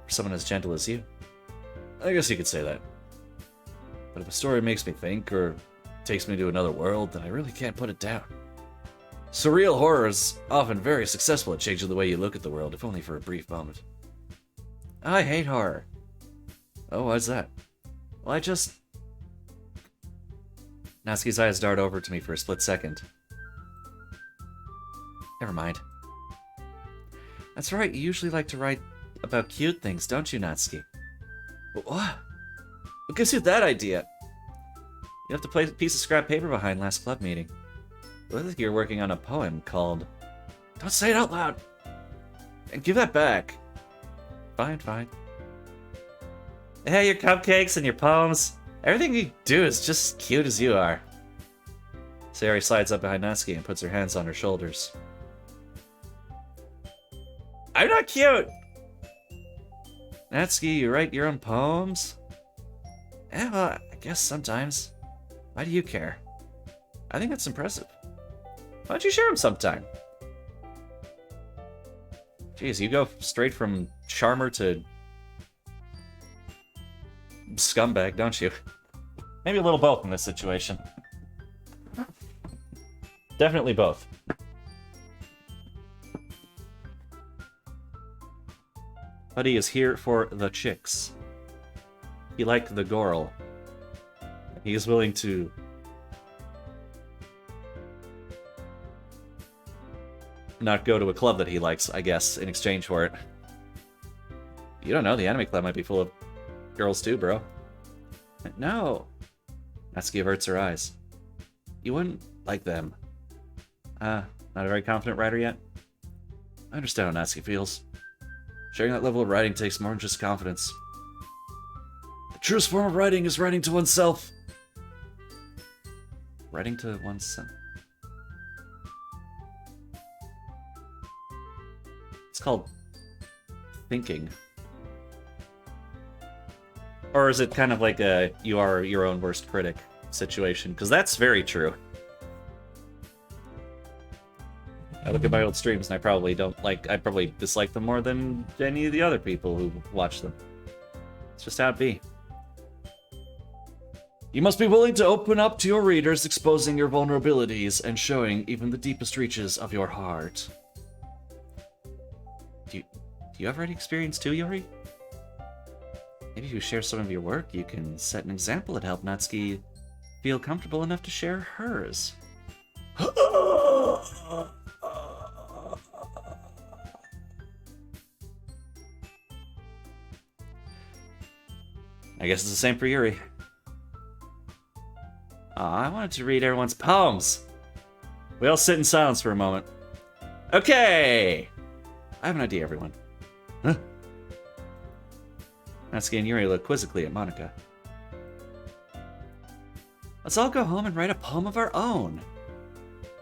For someone as gentle as you. I guess you could say that. But if a story makes me think, or takes me to another world, then I really can't put it down. Surreal horror is often very successful at changing the way you look at the world, if only for a brief moment. I hate horror. Oh, why's that? Well, I just... Natsuki's eyes dart over to me for a split second. Never mind. That's right, you usually like to write about cute things, don't you, Natsuki? What? What gives you that idea? You have to place a piece of scrap paper behind last club meeting. It looks like you're working on a poem called... Don't say it out loud! And give that back. Fine, fine. Hey, your cupcakes and your poems. Everything you do is just cute as you are. Sayori slides up behind Natsuki and puts her hands on her shoulders. I'm not cute! Natsuki, you write your own poems? Well, I guess sometimes. Why do you care? I think that's impressive. Why don't you share them sometime? Jeez, you go straight from charmer to scumbag, don't you? Maybe a little both in this situation. Definitely both. Buddy is here for the chicks. He liked the girl. He is willing to not go to a club that he likes, I guess, in exchange for it. You don't know, the anime club might be full of girls too, bro. No. Natsuki averts her eyes. You wouldn't like them. Not a very confident writer yet? I understand how Natsuki feels. Sharing that level of writing takes more than just confidence. The truest form of writing is writing to oneself. Writing to oneself? It's called thinking. Or is it kind of like a you are your own worst critic situation? Because that's very true. I look at my old streams and I probably dislike them more than any of the other people who watch them. It's just how it be. You must be willing to open up to your readers, exposing your vulnerabilities and showing even the deepest reaches of your heart. Do you have any experience too, Yuri? Maybe if you share some of your work, you can set an example that help Natsuki feel comfortable enough to share hers. I guess it's the same for Yuri. I wanted to read everyone's poems. We all sit in silence for a moment. Okay! I have an idea, everyone. Huh? Natsuki and Yuri look quizzically at Monika. Let's all go home and write a poem of our own.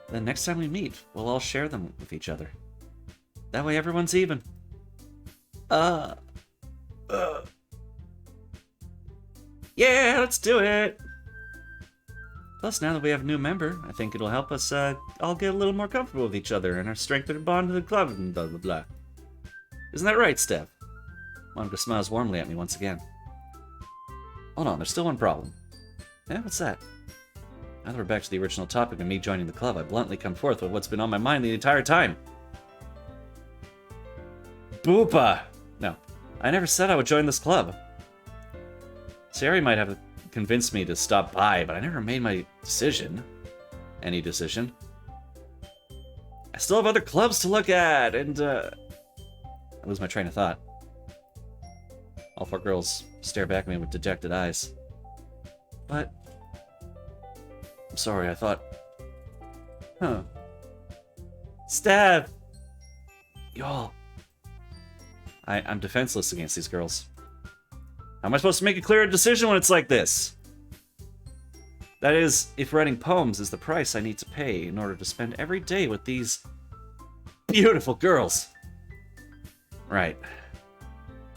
Then next time we meet, we'll all share them with each other. That way everyone's even. Yeah, let's do it! Plus, now that we have a new member, I think it'll help us all get a little more comfortable with each other and our strengthen a bond to the club and blah blah blah. Isn't that right, Steph? Monika smiles warmly at me once again. Hold on, there's still one problem. Yeah, what's that? Now that we're back to the original topic of me joining the club, I bluntly come forth with what's been on my mind the entire time. Boopa! No, I never said I would join this club. Sari might have convinced me to stop by, but I never made my decision. Any decision. I still have other clubs to look at, and I lose my train of thought. All four girls stare back at me with dejected eyes. But I'm sorry, I thought... Huh. Steph! Y'all. I'm defenseless against these girls. How am I supposed to make a clear decision when it's like this? That is, if writing poems is the price I need to pay in order to spend every day with these beautiful girls. Right.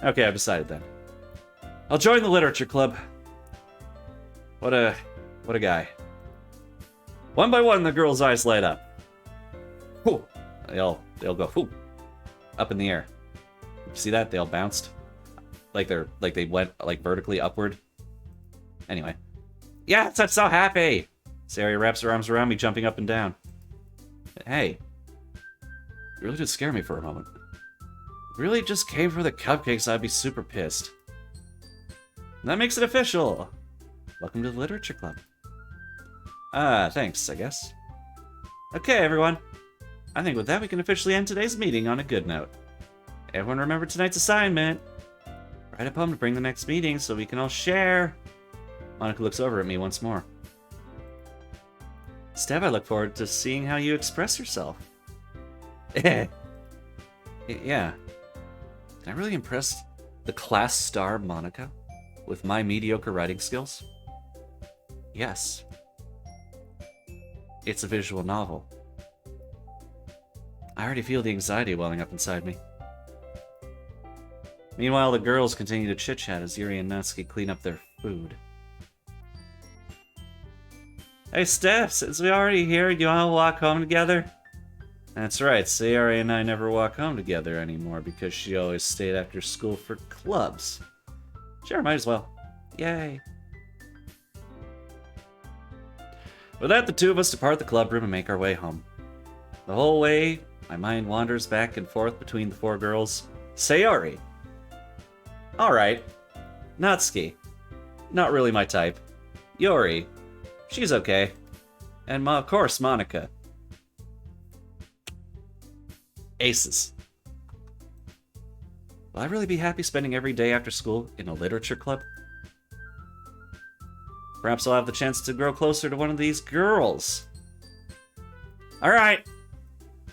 Okay, I've decided then. I'll join the literature club. What a guy. One by one, the girls' eyes light up. Whew. They'll go whew, up in the air. You see that? They all bounced. Like they went like vertically upward. Anyway. Yes, I'm so happy! Sari wraps her arms around me, jumping up and down. Hey. You really did scare me for a moment. Really just came for the cupcakes, I'd be super pissed. And that makes it official. Welcome to the literature club. Thanks, I guess. Okay, everyone. I think with that we can officially end today's meeting on a good note. Everyone remember tonight's assignment. Write a poem to bring the next meeting so we can all share. Monika looks over at me once more. Steph, I look forward to seeing how you express yourself. Yeah. Can I really impress the class star Monika with my mediocre writing skills? Yes. It's a visual novel. I already feel the anxiety welling up inside me. Meanwhile, the girls continue to chit-chat as Yuri and Natsuki clean up their food. Hey, Steph, since we're already here, you want to walk home together? That's right, Sayori and I never walk home together anymore because she always stayed after school for clubs. Sure, might as well. Yay. With that, the two of us depart the club room and make our way home. The whole way, my mind wanders back and forth between the four girls. Sayori. Alright. Natsuki. Not really my type. Yori. She's okay. And of course, Monika. Aces. Will I really be happy spending every day after school in a literature club? Perhaps I'll have the chance to grow closer to one of these girls. Alright.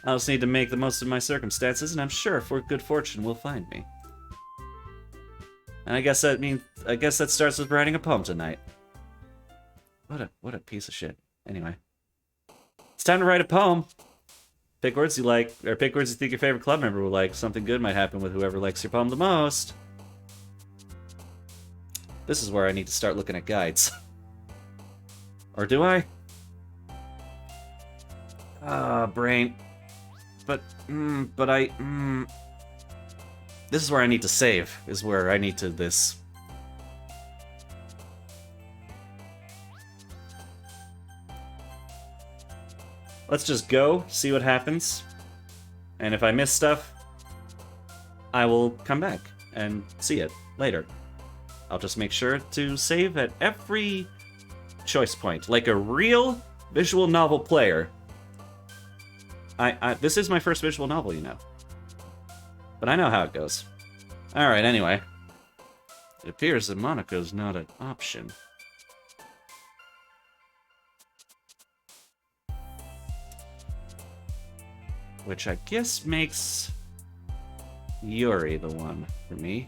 I just need to make the most of my circumstances, and I'm sure if we're good fortune will find me. And I guess that starts with writing a poem tonight. What a piece of shit. Anyway. It's time to write a poem. Pick words you like, or pick words you think your favorite club member will like. Something good might happen with whoever likes your poem the most. This is where I need to start looking at guides. Or do I? Brain. But this is where I need to save. Is where I need to this. Let's just go, see what happens. And if I miss stuff, I will come back and see it later. I'll just make sure to save at every choice point, like a real visual novel player. This is my first visual novel, you know. But I know how it goes. Alright, anyway. It appears that Monika's not an option. Which I guess makes Yuri the one for me.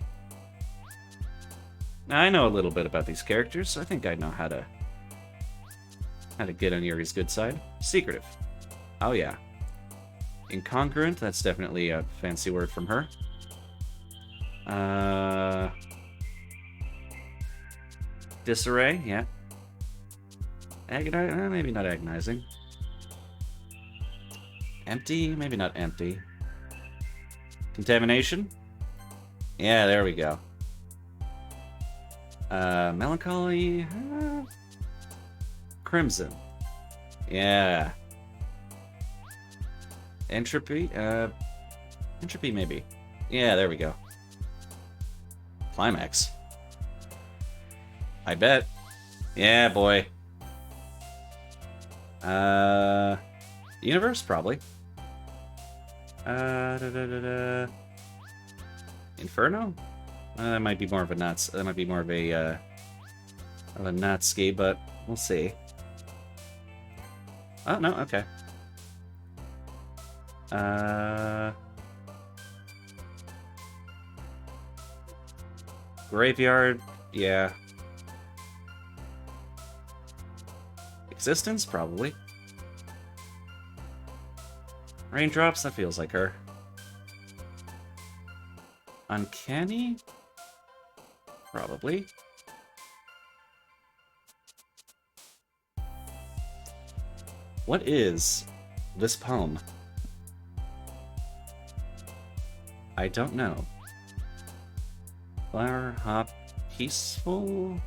Now, I know a little bit about these characters, so I think I know how to get on Yuri's good side. Secretive. Oh yeah. Incongruent, that's definitely a fancy word from her. Disarray, yeah. Maybe not agonizing. Empty? Maybe not empty. Contamination? Yeah, there we go. Melancholy? Crimson. Yeah. Entropy? Entropy, maybe. Yeah, there we go. Climax. I bet. Yeah, boy. Universe, probably. Inferno? That might be more of a nuts. That might be more of a Natsuki, but we'll see. Oh no, okay. Graveyard, yeah. Existence, probably. Raindrops, that feels like her. Uncanny? Probably. What is this poem? I don't know. Flower, hop, peaceful?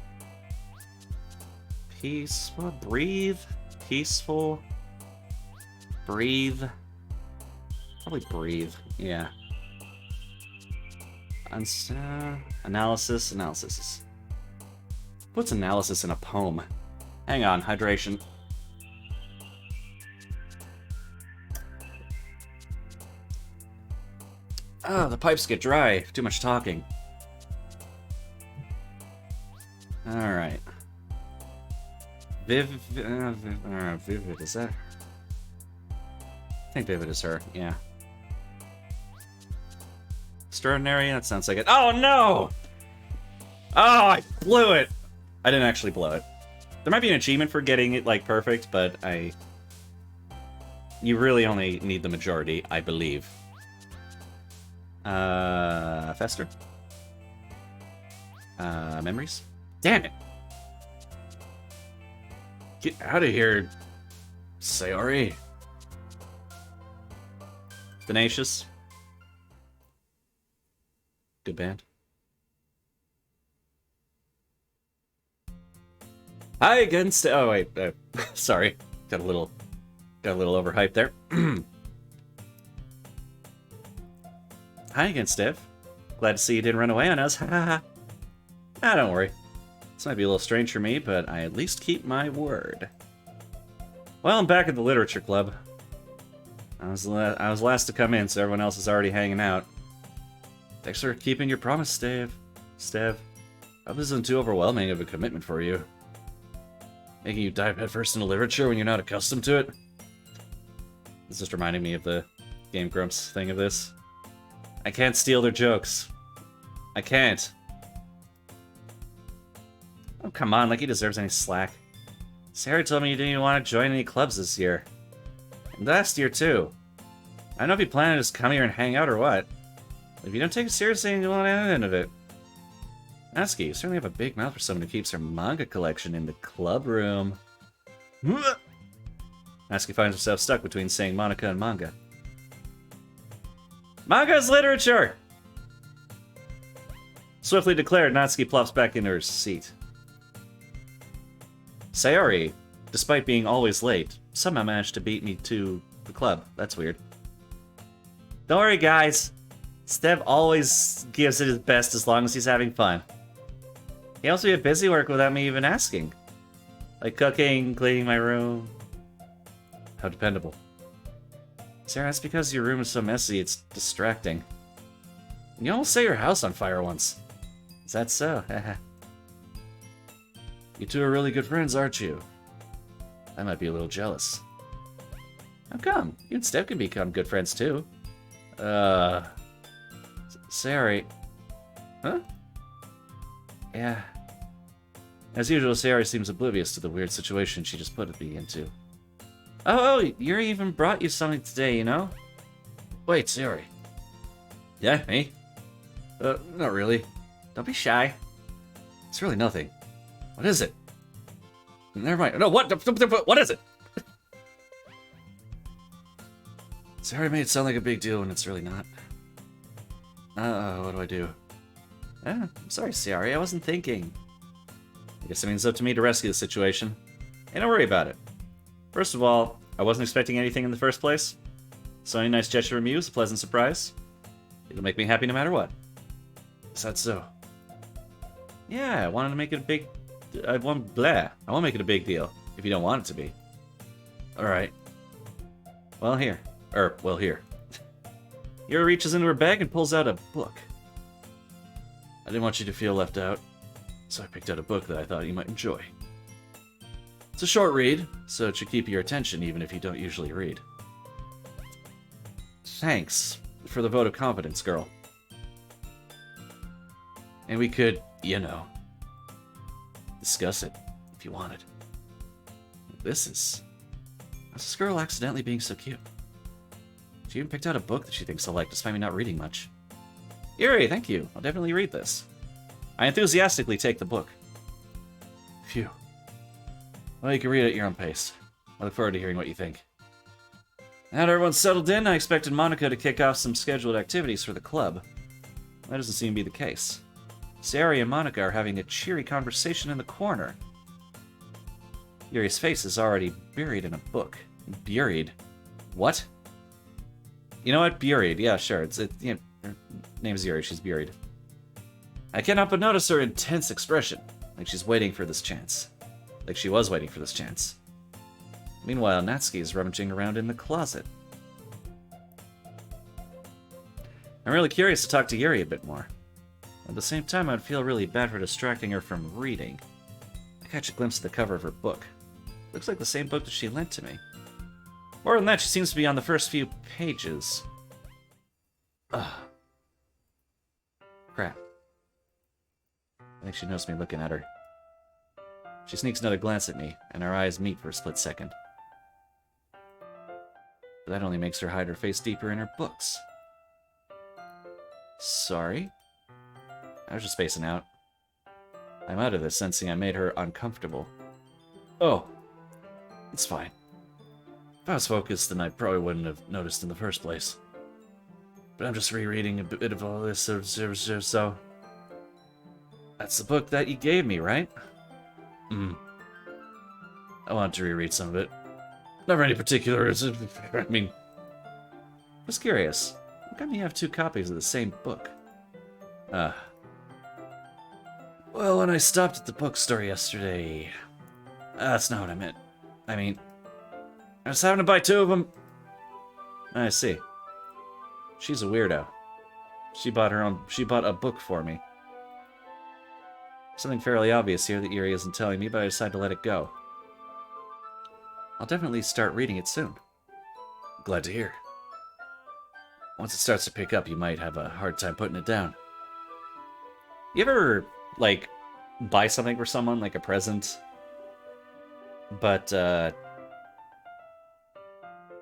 Peaceful? Breathe? Peaceful? Breathe? Probably breathe, yeah. Analysis. What's analysis in a poem? Hang on, hydration. Oh, the pipes get dry. Too much talking. Alright. Vivid, is that? I think Vivid is her, yeah. Extraordinary, that sounds like it. Oh no! Oh, I blew it! I didn't actually blow it. There might be an achievement for getting it, like, perfect, but you really only need the majority, I believe. Fester? Memories? Damn it! Get out of here, Sayori. Tenacious. Good band. Hi again, oh wait, sorry, got a little overhyped there. Hi again, Steph. Glad to see you didn't run away on us. Ah, don't worry. This might be a little strange for me, but I at least keep my word. Well, I'm back at the literature club. I was last to come in, so everyone else is already hanging out. Thanks for keeping your promise, Steph. I hope this isn't too overwhelming of a commitment for you. Making you dive headfirst into literature when you're not accustomed to it. It's just reminding me of the Game Grumps thing of this. I can't steal their jokes. I can't. Oh, come on, like he deserves any slack. Sarah told me you didn't even want to join any clubs this year. And last year, too. I don't know if you plan to just come here and hang out or what. But if you don't take it seriously and you want any of it. Natsuki, you certainly have a big mouth for someone who keeps her manga collection in the club room. Natsuki finds herself stuck between saying Monika and manga. Manga is literature! Swiftly declared, Natsuki plops back into her seat. Sayori, despite being always late, somehow managed to beat me to the club. That's weird. Don't worry, guys. Steph always gives it his best as long as he's having fun. He also did busy work without me even asking. Like cooking, cleaning my room. How dependable. Sarah, that's because your room is so messy, it's distracting. You almost set your house on fire once. Is that so? You two are really good friends, aren't you? I might be a little jealous. How come? You and Steph can become good friends too. Sayori. Huh? Yeah. As usual, Sayori seems oblivious to the weird situation she just put me into. Oh, Yuri even brought you something today, you know? Wait, Sayori. Yeah, me? Not really. Don't be shy. It's really nothing. What is it? Never mind. No, what? What is it? Sayori made it sound like a big deal when it's really not. What do I do? I'm sorry, Sayori. I wasn't thinking. I guess it means it's up to me to rescue the situation. Hey, don't worry about it. First of all, I wasn't expecting anything in the first place. So any nice gesture from you is a pleasant surprise. It'll make me happy no matter what. Is that so? Yeah, I wanted to make it a big... I won't make it a big deal, if you don't want it to be. Alright. Well, here. Here. Yuri reaches into her bag and pulls out a book. I didn't want you to feel left out, so I picked out a book that I thought you might enjoy. It's a short read, so it should keep your attention even if you don't usually read. Thanks for the vote of confidence, girl. And we could, discuss it if you wanted. How's this girl accidentally being so cute? She even picked out a book that she thinks I'll like, despite me not reading much. Yuri, thank you. I'll definitely read this. I enthusiastically take the book. Phew. Well, you can read it at your own pace. I look forward to hearing what you think. Now that everyone's settled in, I expected Monika to kick off some scheduled activities for the club. That doesn't seem to be the case. Sayori and Monika are having a cheery conversation in the corner. Yuri's face is already buried in a book. Buried? What? You know what? Buried. Yeah, sure. Her name's Yuri. She's buried. I cannot but notice her intense expression, like she's waiting for this chance. Like she was waiting for this chance. Meanwhile, Natsuki is rummaging around in the closet. I'm really curious to talk to Yuri a bit more. At the same time, I'd feel really bad for distracting her from reading. I catch a glimpse of the cover of her book. Looks like the same book that she lent to me. More than that, she seems to be on the first few pages. Ugh. Crap. I think she noticed me looking at her. She sneaks another glance at me, and our eyes meet for a split second. But that only makes her hide her face deeper in her books. Sorry? I was just spacing out. I'm out of this, sensing I made her uncomfortable. Oh, It's fine. If I was focused, then I probably wouldn't have noticed in the first place. But I'm just rereading a bit of all this, so... That's the book that you gave me, right? I wanted to reread some of it. Never any particular... I mean... Just curious. How come you have 2 copies of the same book? Well, when I stopped at the bookstore yesterday... That's not what I meant. I mean... I was having to buy 2 of them. I see. She's a weirdo. She bought a book for me. Something fairly obvious here that Yuri isn't telling me, but I decided to let it go. I'll definitely start reading it soon. Glad to hear. Once it starts to pick up, you might have a hard time putting it down. You ever, like, buy something for someone, like a present, but,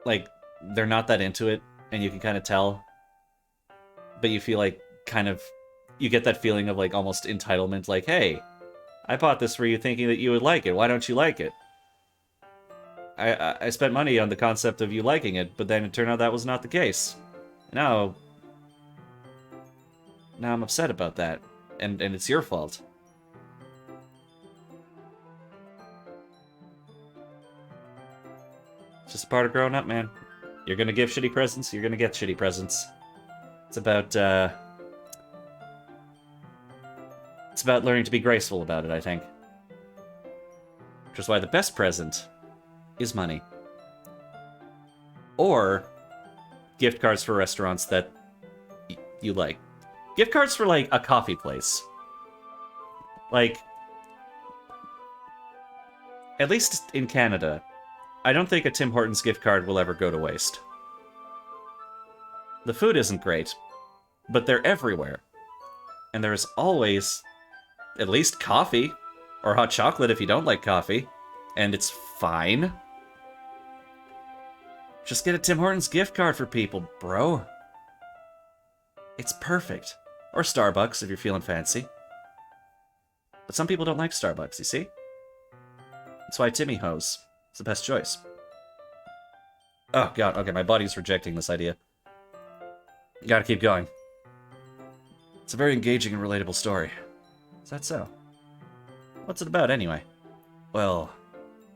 like, they're not that into it, and you can kind of tell, but you feel like, kind of, you get that feeling of, like, almost entitlement, like, hey, I bought this for you thinking that you would like it, why don't you like it? I spent money on the concept of you liking it, but then it turned out that was not the case. Now I'm upset about that, and it's your fault. It's just a part of growing up, man. You're gonna give shitty presents, you're gonna get shitty presents. It's about learning to be graceful about it, I think. Which is why the best present is money. Or gift cards for restaurants that you like. Gift cards for, like, a coffee place. Like, at least in Canada, I don't think a Tim Hortons gift card will ever go to waste. The food isn't great, but they're everywhere. And there's always at least coffee, or hot chocolate if you don't like coffee, and it's fine. Just get a Tim Hortons gift card for people, bro. It's perfect. Or Starbucks if you're feeling fancy. But some people don't like Starbucks, you see? That's why Timmy Ho's is the best choice. Oh god, okay, my body's rejecting this idea. You gotta keep going. It's a very engaging and relatable story. Is that so? What's it about, anyway? Well,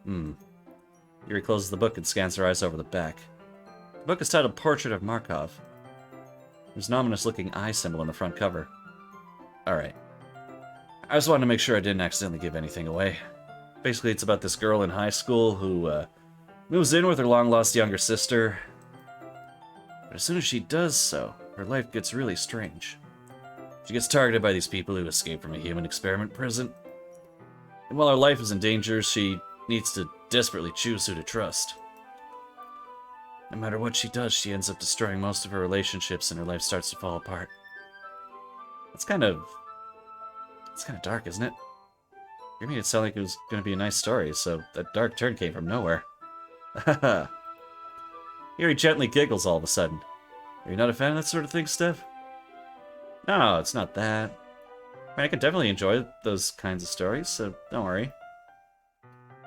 Yuri closes the book and scans her eyes over the back. The book is titled Portrait of Markov. There's an ominous-looking eye symbol on the front cover. Alright. I just wanted to make sure I didn't accidentally give anything away. Basically, it's about this girl in high school who, moves in with her long-lost younger sister. But as soon as she does so, her life gets really strange. She gets targeted by these people who escaped from a human experiment prison. And while her life is in danger, she needs to desperately choose who to trust. No matter what she does, she ends up destroying most of her relationships and her life starts to fall apart. It's kind of dark, isn't it? You made it sound like it was going to be a nice story, so that dark turn came from nowhere. Haha. Yuri gently giggles all of a sudden. Are you not a fan of that sort of thing, Steph? No, it's not that. I mean, I can definitely enjoy those kinds of stories, so don't worry.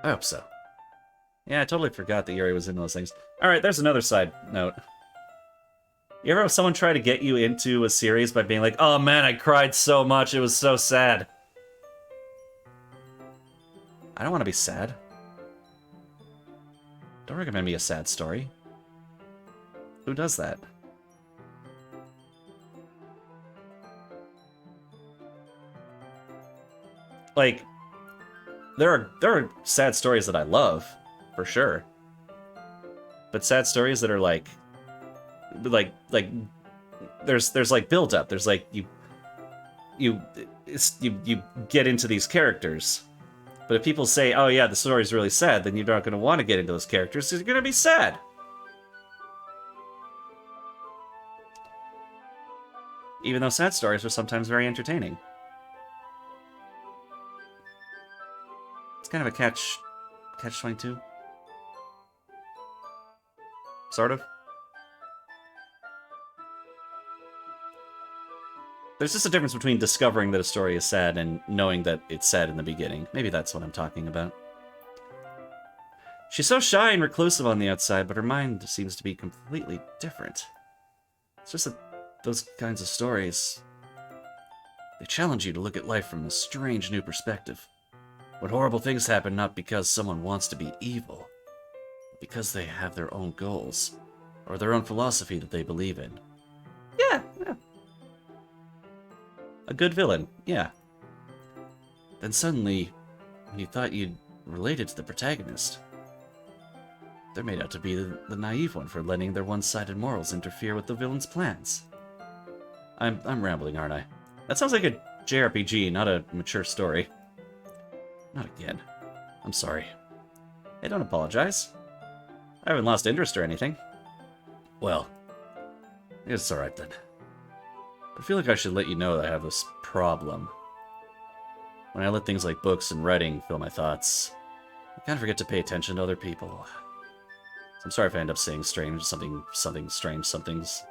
I hope so. Yeah, I totally forgot that Yuri was in those things. Alright, there's another side note. You ever have someone try to get you into a series by being like, oh man, I cried so much, it was so sad. I don't want to be sad. Don't recommend me a sad story. Who does that? Like, there are sad stories that I love, for sure. But sad stories that are like there's like build up. There's like you get into these characters. But if people say, "Oh yeah, the story's really sad," then you're not going to want to get into those characters because you're going to be sad. Even though sad stories are sometimes very entertaining. It's kind of a catch-22. Sort of. There's just a difference between discovering that a story is sad and knowing that it's sad in the beginning. Maybe that's what I'm talking about. She's so shy and reclusive on the outside, but her mind seems to be completely different. It's just that those kinds of stories, they challenge you to look at life from a strange new perspective. When horrible things happen not because someone wants to be evil, but because they have their own goals, or their own philosophy that they believe in. Yeah. A good villain, yeah. Then suddenly, when you thought you'd related to the protagonist, they're made out to be the naive one for letting their one-sided morals interfere with the villain's plans. I'm rambling, aren't I? That sounds like a JRPG, not a mature story. Not again. I'm sorry. Hey, don't apologize. I haven't lost interest or anything. Well, it's alright then. But I feel like I should let you know that I have this problem. When I let things like books and writing fill my thoughts, I kind of forget to pay attention to other people. So I'm sorry if I end up saying strange somethings.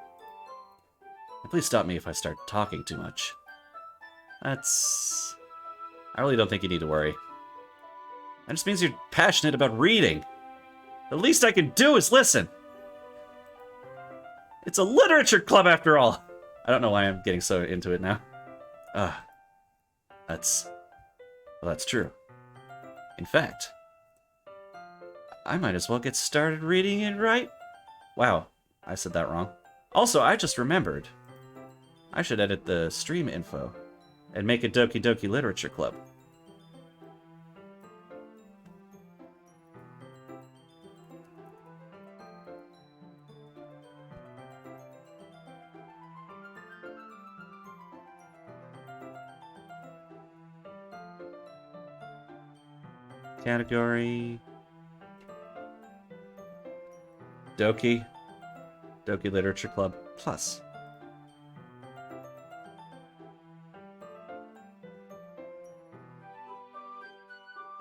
And please stop me if I start talking too much. I really don't think you need to worry. That just means you're passionate about reading. The least I can do is listen. It's a literature club after all. I don't know why I'm getting so into it now. That's true. In fact, I might as well get started reading it right. Wow, I said that wrong. Also, I just remembered. I should edit the stream info and make a Doki Doki Literature Club. Category... Doki Literature Club Plus.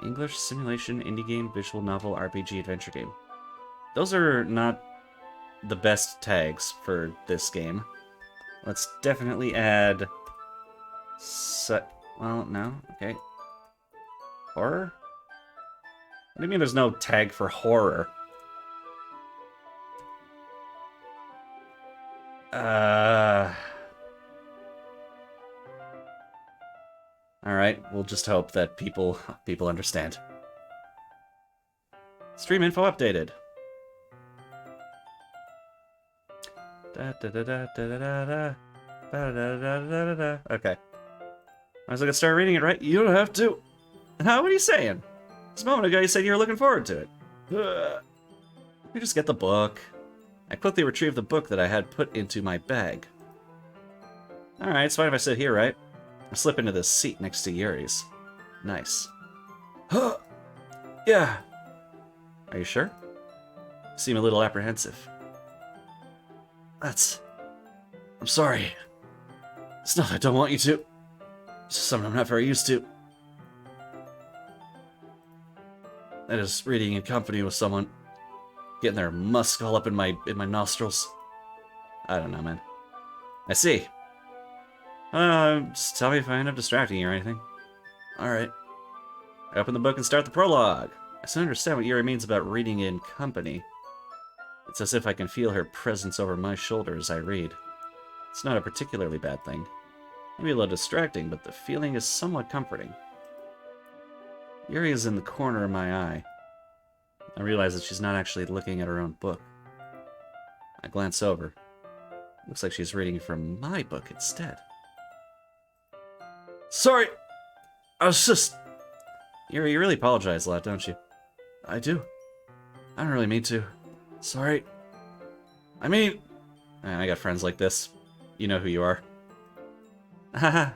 English simulation, indie game, visual novel, RPG, adventure game. Those are not the best tags for this game. Let's definitely add... well, no, okay. Horror? What do you mean there's no tag for horror? Alright, we'll just hope that people understand. Stream info updated. Okay. I was gonna start reading it, right? You don't have to. How? What are you saying? Just a moment ago you said you were looking forward to it. You just get the book. I quickly retrieved the book that I had put into my bag. Alright, it's fine if I sit here, right? I slip into the seat next to Yuri's. Nice. Huh. Yeah. Are you sure? You seem a little apprehensive. I'm sorry. It's not that I don't want you to. It's just something I'm not very used to. That is reading in company with someone. Getting their musk all up in my nostrils. I don't know, man. I see. Just tell me if I end up distracting you or anything. Alright. I open the book and start the prologue. I still understand what Yuri means about reading in company. It's as if I can feel her presence over my shoulder as I read. It's not a particularly bad thing. Maybe a little distracting, but the feeling is somewhat comforting. Yuri is in the corner of my eye. I realize that she's not actually looking at her own book. I glance over. Looks like she's reading from my book instead. Sorry! I was just... Yuri, you really apologize a lot, don't you? I do. I don't really mean to. Sorry. I mean... I got friends like this. You know who you are. Haha.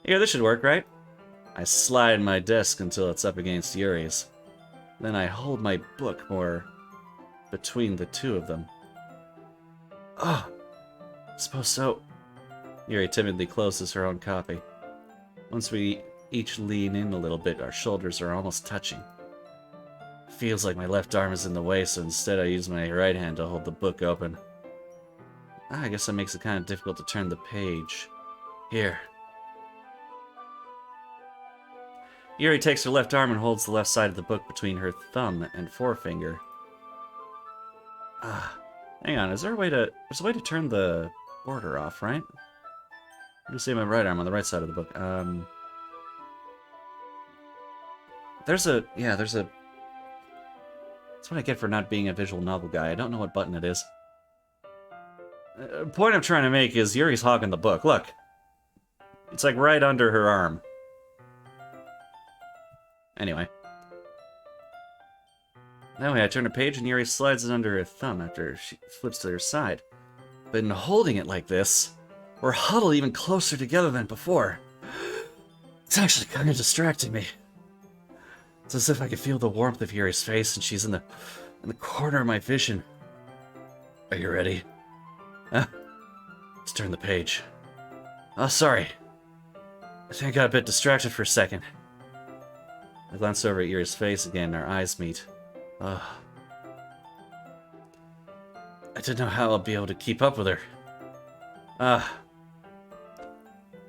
Yeah, this should work, right? I slide my desk until it's up against Yuri's. Then I hold my book more between the two of them. Oh, I suppose so. Yuri timidly closes her own copy. Once we each lean in a little bit, our shoulders are almost touching. Feels like my left arm is in the way, so instead I use my right hand to hold the book open. I guess that makes it kind of difficult to turn the page. Here. Yuri takes her left arm and holds the left side of the book between her thumb and forefinger. Hang on, there's a way to turn the border off, right? I'm just saying my right arm on the right side of the book. There's a... That's what I get for not being a visual novel guy. I don't know what button it is. The point I'm trying to make is Yuri's hogging the book. Look. It's like right under her arm. Anyway. That way I turn a page and Yuri slides it under her thumb after she flips to her side. But in holding it like this, we're huddled even closer together than before. It's actually kind of distracting me. It's as if I can feel the warmth of Yuri's face and she's in the corner of my vision. Are you ready? Let's turn the page. Oh, sorry. I think I got a bit distracted for a second. I glance over at Yuri's face again and our eyes meet. I didn't know how I'll be able to keep up with her.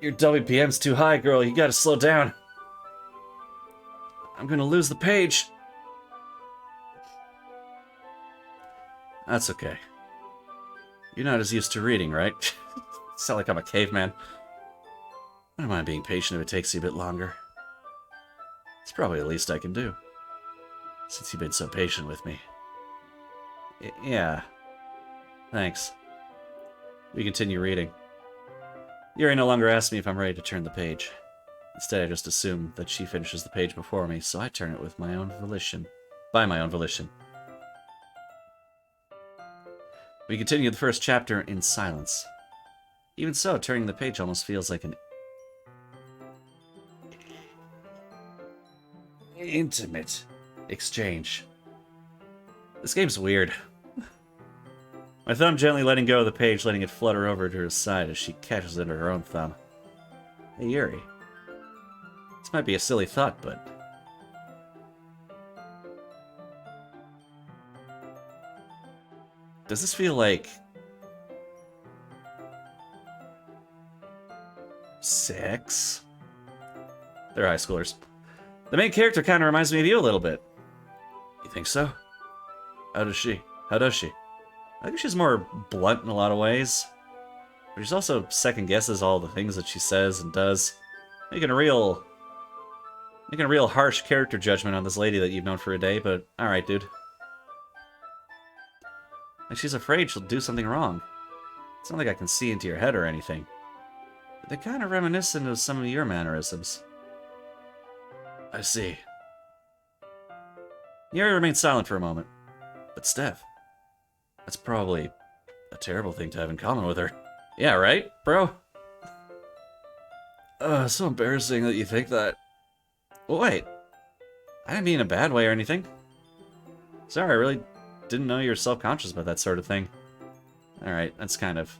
Your WPM's too high, girl. You gotta slow down. I'm gonna lose the page. That's okay. You're not as used to reading, right? Sound like I'm a caveman. I don't mind being patient if it takes you a bit longer. It's probably the least I can do. Since you've been so patient with me. Yeah. Thanks. We continue reading. Yuri no longer asks me if I'm ready to turn the page. Instead, I just assume that she finishes the page before me, so I turn it with my own volition. By my own volition. We continue the first chapter in silence. Even so, turning the page almost feels like an intimate exchange. This game's weird. My thumb gently letting go of the page, letting it flutter over to her side as she catches it under her own thumb. Hey, Yuri. This might be a silly thought, but... does this feel like... sex? They're high schoolers. The main character kind of reminds me of you a little bit. You think so? How does she? I think she's more blunt in a lot of ways. But she's also second-guesses all the things that she says and does. Making a real harsh character judgment on this lady that you've known for a day, but alright, dude. Like she's afraid she'll do something wrong. It's not like I can see into your head or anything. But they're kind of reminiscent of some of your mannerisms. I see. Yuri remained silent for a moment. But Steph, that's probably a terrible thing to have in common with her. Yeah, right, bro? So embarrassing that you think that. Well, wait. I didn't mean in a bad way or anything. Sorry, I really didn't know you were self-conscious about that sort of thing. Alright, that's kind of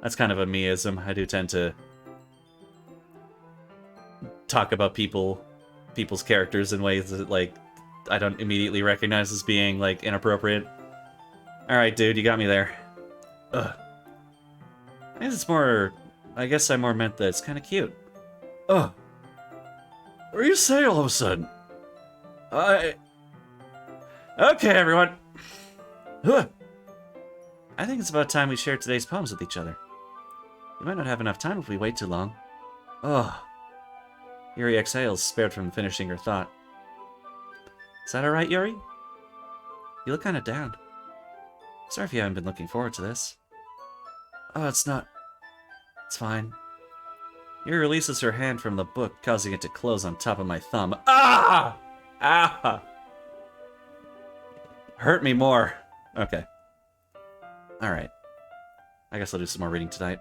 a me-ism. I do tend to talk about people's characters in ways that, like, I don't immediately recognize as being, like, inappropriate. Alright, dude, you got me there. Ugh. I guess I more meant that it's kind of cute. Ugh. What are you saying all of a sudden? Okay, everyone. Huh. I think it's about time we shared today's poems with each other. We might not have enough time if we wait too long. Ugh. Yuri exhales, spared from finishing her thought. Is that alright, Yuri? You look kind of down. Sorry if you haven't been looking forward to this. Oh, it's not. It's fine. Yuri releases her hand from the book, causing it to close on top of my thumb. Ah! Ah! Hurt me more. Okay. Alright. I guess I'll do some more reading tonight.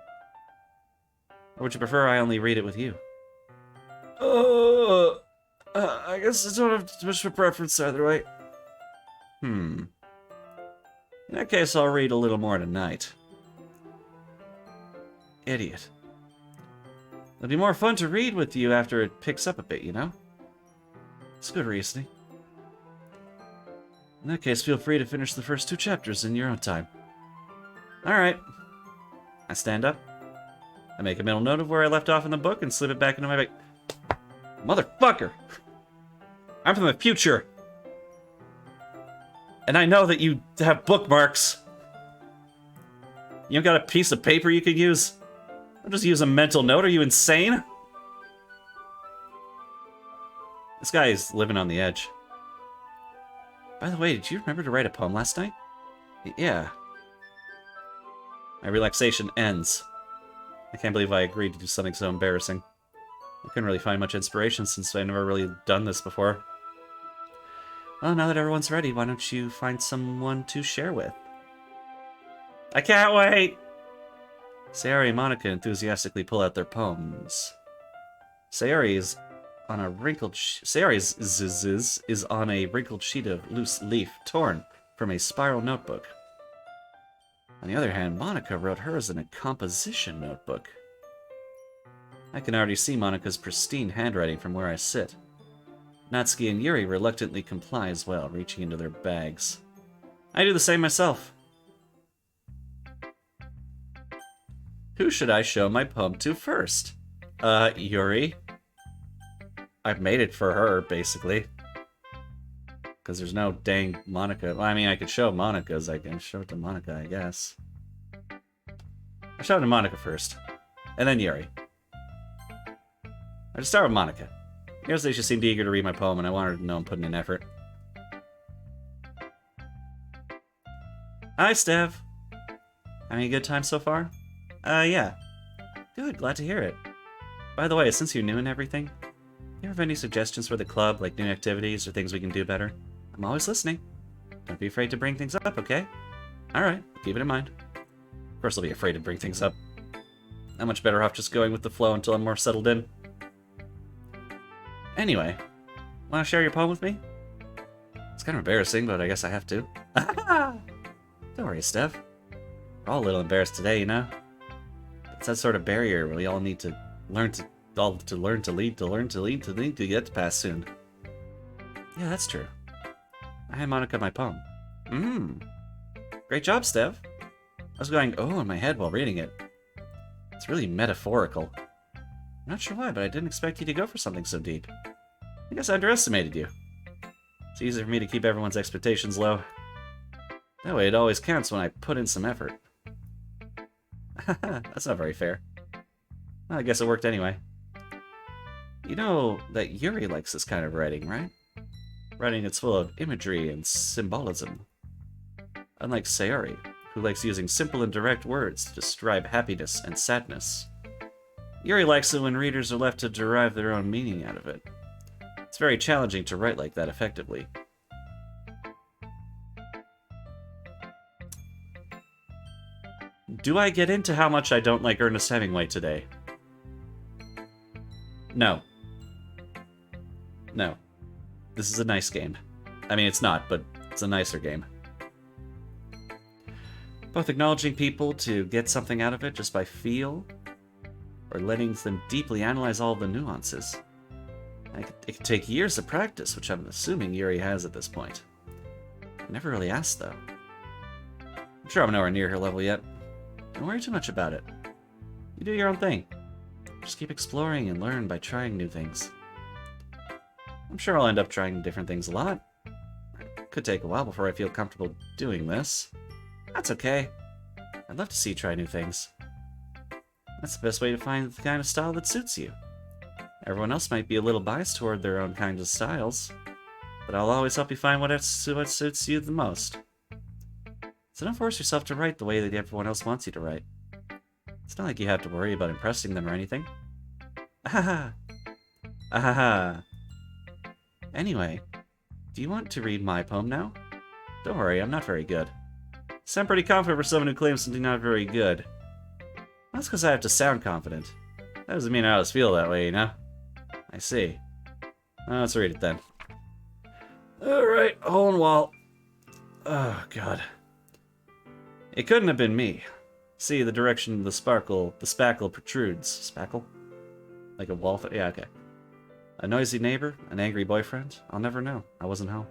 Or would you prefer I only read it with you? I guess I don't have too much of a preference either way. In that case, I'll read a little more tonight. Idiot. It'll be more fun to read with you after it picks up a bit, you know? It's good reasoning. In that case, feel free to finish the first 2 chapters in your own time. Alright. I stand up. I make a mental note of where I left off in the book and slip it back into my bag. Motherfucker! I'm from the future! And I know that you have bookmarks. You got a piece of paper you could use? I'll just use a mental note. Are you insane? This guy is living on the edge. By the way, did you remember to write a poem last night? Yeah. My relaxation ends. I can't believe I agreed to do something so embarrassing. I couldn't really find much inspiration since I've never really done this before. Well, now that everyone's ready, why don't you find someone to share with? I can't wait! Sayori and Monika enthusiastically pull out their poems. Sayori is on a wrinkled is on a wrinkled sheet of loose leaf torn from a spiral notebook. On the other hand, Monika wrote hers in a composition notebook. I can already see Monika's pristine handwriting from where I sit. Natsuki and Yuri reluctantly comply as well, reaching into their bags. I do the same myself. Who should I show my poem to first? Yuri. I've made it for her, basically. Because there's no dang Monika. Well, I mean, I could show Monika's. I can show it to Monika, I guess. I'll show it to Monika first. And then Yuri. I'll just start with Monika. Yesterday she seemed eager to read my poem, and I wanted her to know I'm putting in effort. Hi, Stev. Having a good time so far? Yeah. Good, glad to hear it. By the way, since you're new and everything, do you have any suggestions for the club, like new activities or things we can do better? I'm always listening. Don't be afraid to bring things up, okay? Alright, keep it in mind. Of course I'll be afraid to bring things up. I'm much better off just going with the flow until I'm more settled in. Anyway, want to share your poem with me? It's kind of embarrassing, but I guess I have to. Don't worry, Steph. We're all a little embarrassed today, you know? It's that sort of barrier where we all need to learn to get past soon. Yeah, that's true. I hand Monika my poem. Great job, Steph. I was going, oh, in my head while reading it. It's really metaphorical. I'm not sure why, but I didn't expect you to go for something so deep. I guess I underestimated you. It's easy for me to keep everyone's expectations low. That way it always counts when I put in some effort. That's not very fair. Well, I guess it worked anyway. You know that Yuri likes this kind of writing, right? Writing that's full of imagery and symbolism. Unlike Sayori, who likes using simple and direct words to describe happiness and sadness. Yuri likes it when readers are left to derive their own meaning out of it. It's very challenging to write like that effectively. Do I get into how much I don't like Ernest Hemingway today? No. No. This is a nice game. I mean, it's not, but it's a nicer game. Both acknowledging people to get something out of it just by feel, or letting them deeply analyze all the nuances. It could take years of practice, which I'm assuming Yuri has at this point. I never really asked, though. I'm sure I'm nowhere near her level yet. Don't worry too much about it. You do your own thing. Just keep exploring and learn by trying new things. I'm sure I'll end up trying different things a lot. It could take a while before I feel comfortable doing this. That's okay. I'd love to see you try new things. That's the best way to find the kind of style that suits you. Everyone else might be a little biased toward their own kinds of styles, but I'll always help you find what suits you the most. So don't force yourself to write the way that everyone else wants you to write. It's not like you have to worry about impressing them or anything. Ahaha. Ahaha. Anyway, do you want to read my poem now? Don't worry, I'm not very good. Sound pretty confident for someone who claims something not very good. That's because I have to sound confident. That doesn't mean I always feel that way, you know? I see. Well, let's read it then. Alright, hole in wall. Oh, God. It couldn't have been me. See, the direction the spackle protrudes. Spackle? Like a wall? Yeah, okay. A noisy neighbor? An angry boyfriend? I'll never know. I wasn't home.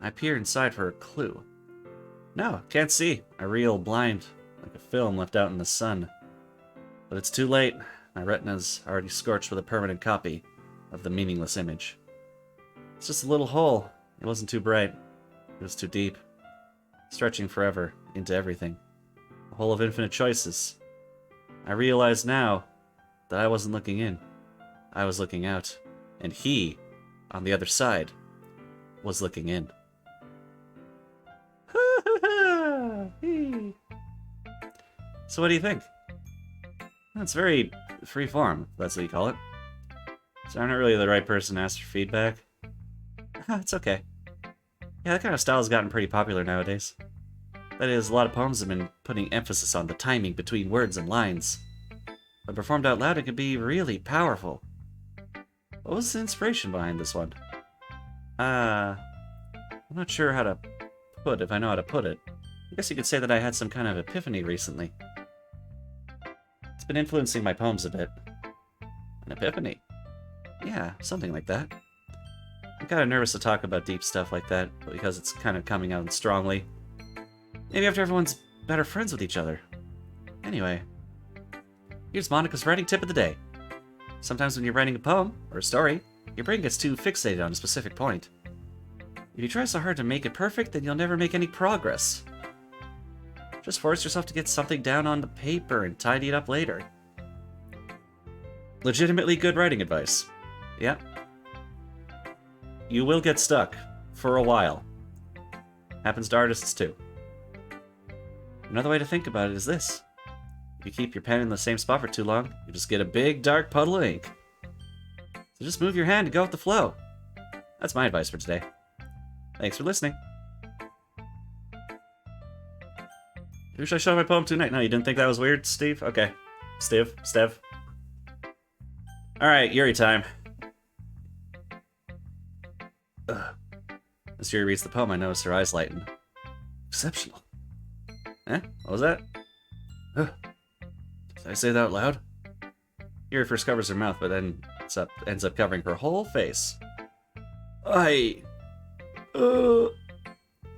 I peer inside for a clue. No, can't see. I reel blind, like a film left out in the sun. But it's too late. My retina's already scorched with a permanent copy of the meaningless image. It's just a little hole. It wasn't too bright. It was too deep. Stretching forever into everything. A hole of infinite choices. I realize now that I wasn't looking in. I was looking out. And he, on the other side, was looking in. So what do you think? It's very free-form, if that's what you call it. So I'm not really the right person to ask for feedback. It's okay. Yeah, that kind of style has gotten pretty popular nowadays. That is, a lot of poems have been putting emphasis on the timing between words and lines. When performed out loud, it can be really powerful. What was the inspiration behind this one? I'm not sure how to if I know how to put it. I guess you could say that I had some kind of epiphany recently. It's been influencing my poems a bit. An epiphany? Yeah, something like that. I'm kind of nervous to talk about deep stuff like that, because it's kind of coming out strongly. Maybe after everyone's better friends with each other. Anyway, here's Monika's writing tip of the day. Sometimes when you're writing a poem, or a story, your brain gets too fixated on a specific point. If you try so hard to make it perfect, then you'll never make any progress. Just force yourself to get something down on the paper and tidy it up later. Legitimately good writing advice. Yeah. You will get stuck. For a while. Happens to artists too. Another way to think about it is this. If you keep your pen in the same spot for too long, you just get a big dark puddle of ink. So just move your hand and go with the flow. That's my advice for today. Thanks for listening. Who should I show my poem to tonight? No, you didn't think that was weird, Steve? Okay. Steve? Alright, Yuri time. As Yuri reads the poem, I notice her eyes lighten. Exceptional. Eh? What was that? Did I say that out loud? Yuri first covers her mouth, but then ends up covering her whole face.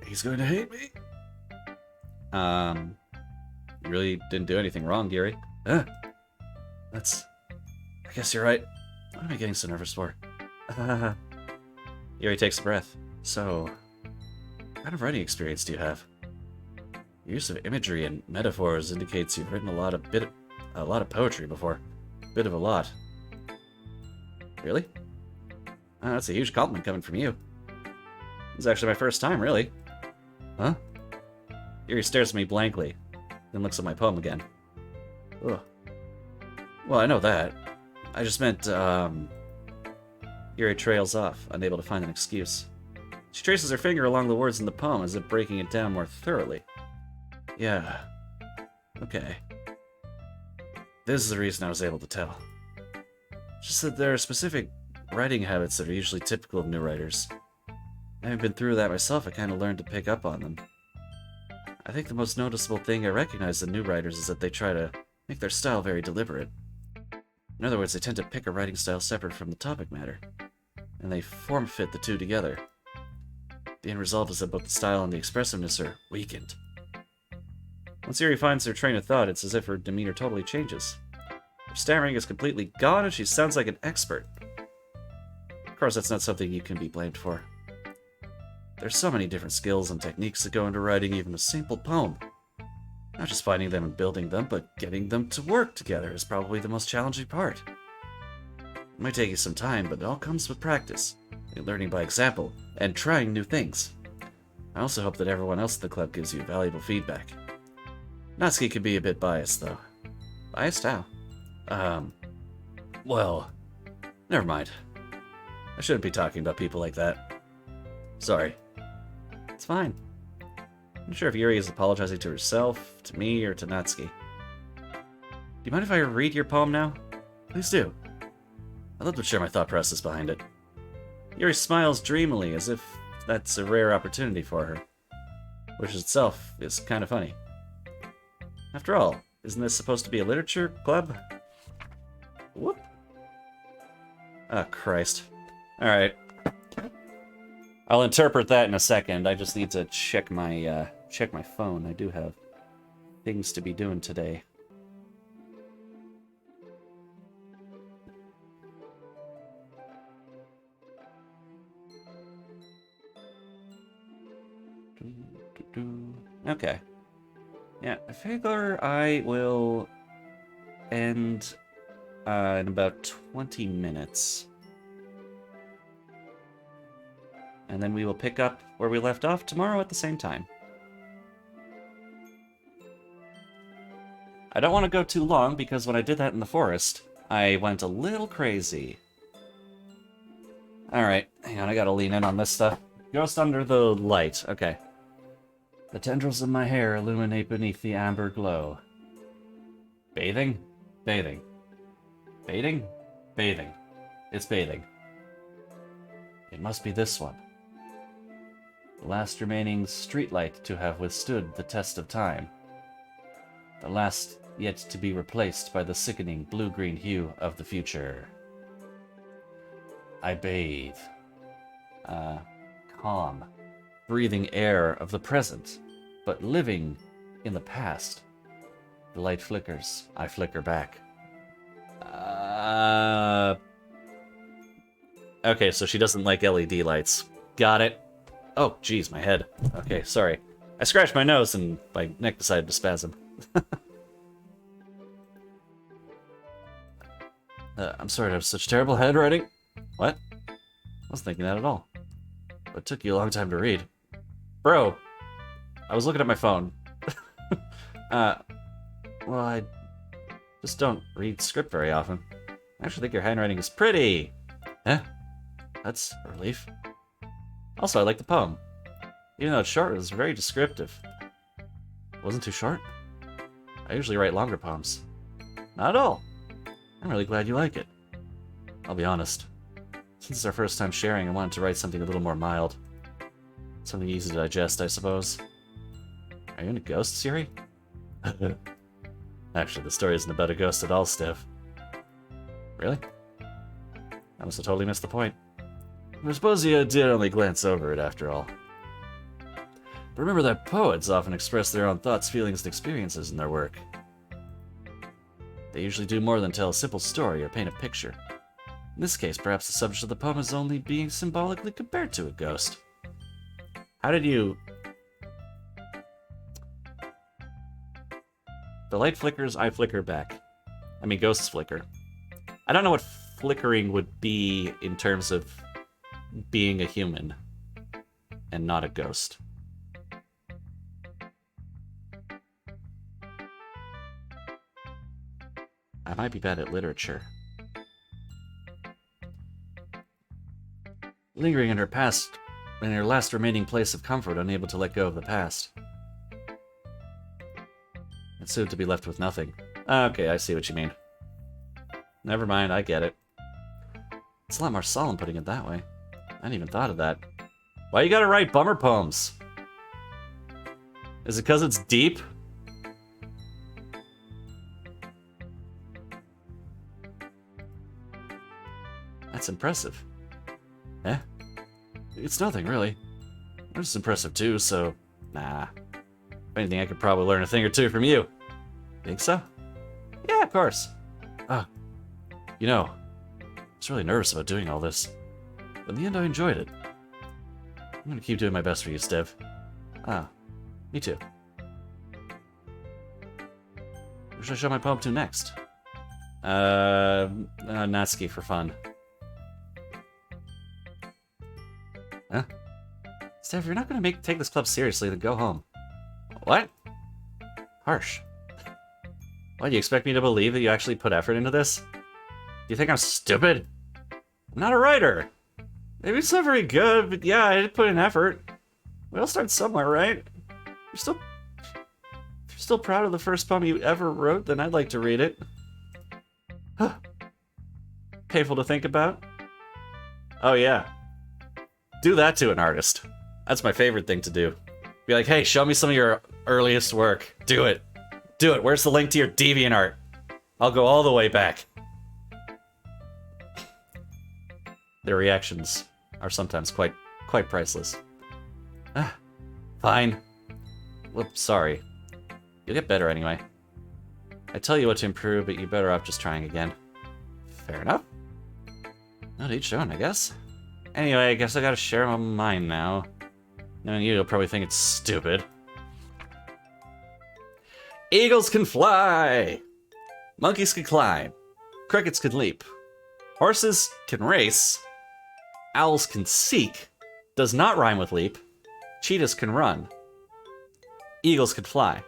He's going to hate me? You really didn't do anything wrong, Yuri. I guess you're right. What am I getting so nervous for? Yuri takes a breath. So, what kind of writing experience do you have? Your use of imagery and metaphors indicates you've written a lot of poetry before. Bit of a lot. Really? That's a huge compliment coming from you. This is actually my first time, really. Huh? Yuri stares at me blankly, then looks at my poem again. Ugh. Well, I know that. I just meant, Yuri trails off, unable to find an excuse. She traces her finger along the words in the poem as if breaking it down more thoroughly. Yeah. Okay. This is the reason I was able to tell. Just that there are specific writing habits that are usually typical of new writers. Having been through that myself, I kind of learned to pick up on them. I think the most noticeable thing I recognize in new writers is that they try to make their style very deliberate. In other words, they tend to pick a writing style separate from the topic matter, and they form-fit the two together. The end result is that both the style and the expressiveness are weakened. Once Yuri finds her train of thought, it's as if her demeanor totally changes. Her stammering is completely gone, and she sounds like an expert. Of course, that's not something you can be blamed for. There's so many different skills and techniques that go into writing even a simple poem. Not just finding them and building them, but getting them to work together is probably the most challenging part. It might take you some time, but it all comes with practice, and learning by example, and trying new things. I also hope that everyone else at the club gives you valuable feedback. Natsuki can be a bit biased, though. Biased how? Well, never mind. I shouldn't be talking about people like that. Sorry. It's fine. I'm not sure if Yuri is apologizing to herself, to me, or to Natsuki. Do you mind if I read your poem now? Please do. I'd love to share my thought process behind it. Yuri smiles dreamily, as if that's a rare opportunity for her. Which itself is kind of funny. After all, isn't this supposed to be a literature club? Whoop. Oh, Christ. Alright. I'll interpret that in a second. I just need to check my phone. I do have things to be doing today. Okay. Yeah, I figure I will end in about 20 minutes. And then we will pick up where we left off tomorrow at the same time. I don't want to go too long, because when I did that in the forest, I went a little crazy. Alright, hang on, I gotta lean in on this stuff. Ghost under the light, okay. The tendrils of my hair illuminate beneath the amber glow. Bathing? Bathing. Bathing? Bathing. It's bathing. It must be this one. The last remaining streetlight to have withstood the test of time. The last yet to be replaced by the sickening blue-green hue of the future. I bathe. Calm. Breathing air of the present, but living in the past. The light flickers. I flicker back. Okay, so she doesn't like LED lights. Got it. Oh, geez, my head. Okay, sorry. I scratched my nose and my neck decided to spasm. I'm sorry to have such terrible handwriting. What? I wasn't thinking that at all. But it took you a long time to read. Bro, I was looking at my phone. Well, I just don't read script very often. I actually think your handwriting is pretty. Eh? That's a relief. Also, I like the poem. Even though it's short, it was very descriptive. It wasn't too short? I usually write longer poems. Not at all. I'm really glad you like it. I'll be honest. Since it's our first time sharing, I wanted to write something a little more mild. Something easy to digest, I suppose. Are you in a ghost, Siri? Actually, the story isn't about a ghost at all, Steph. Really? I must have totally missed the point. I suppose you did only glance over it, after all. But remember that poets often express their own thoughts, feelings, and experiences in their work. They usually do more than tell a simple story or paint a picture. In this case, perhaps the subject of the poem is only being symbolically compared to a ghost. How did you... The light flickers, I flicker back. I mean, ghosts flicker. I don't know what flickering would be in terms of being a human and not a ghost. I might be bad at literature. Lingering in her past, in her last remaining place of comfort, unable to let go of the past. And soon to be left with nothing. Okay, I see what you mean. Never mind, I get it. It's a lot more solemn putting it that way. I hadn't even thought of that. Why you gotta write bummer poems? Is it because it's deep? That's impressive. Eh? It's nothing, really. I'm just impressive too, so... Nah. If anything, I could probably learn a thing or two from you. Think so? Yeah, of course. You know, I was really nervous about doing all this. But in the end, I enjoyed it. I'm gonna keep doing my best for you, Steph. Me too. Who should I show my poem to next? Natsuki for fun. Huh? Steph, if you're not gonna take this club seriously, then go home. What? Harsh. What, do you expect me to believe that you actually put effort into this? Do you think I'm stupid? I'm not a writer. Maybe it's not very good, but yeah, I did put in effort. We all start somewhere, right? If you're still proud of the first poem you ever wrote, then I'd like to read it. Painful to think about. Oh yeah. Do that to an artist. That's my favorite thing to do. Be like, hey, show me some of your earliest work. Do it. Do it. Where's the link to your DeviantArt? I'll go all the way back. Their reactions are sometimes quite priceless. Fine. Whoops, sorry. You'll get better anyway. I tell you what to improve, but you're better off just trying again. Fair enough. Not each own, I guess. Anyway, I guess I gotta share my mind now. And you'll probably think it's stupid. Eagles can fly! Monkeys can climb. Crickets can leap. Horses can race. Owls can seek. Does not rhyme with leap. Cheetahs can run. Eagles can fly.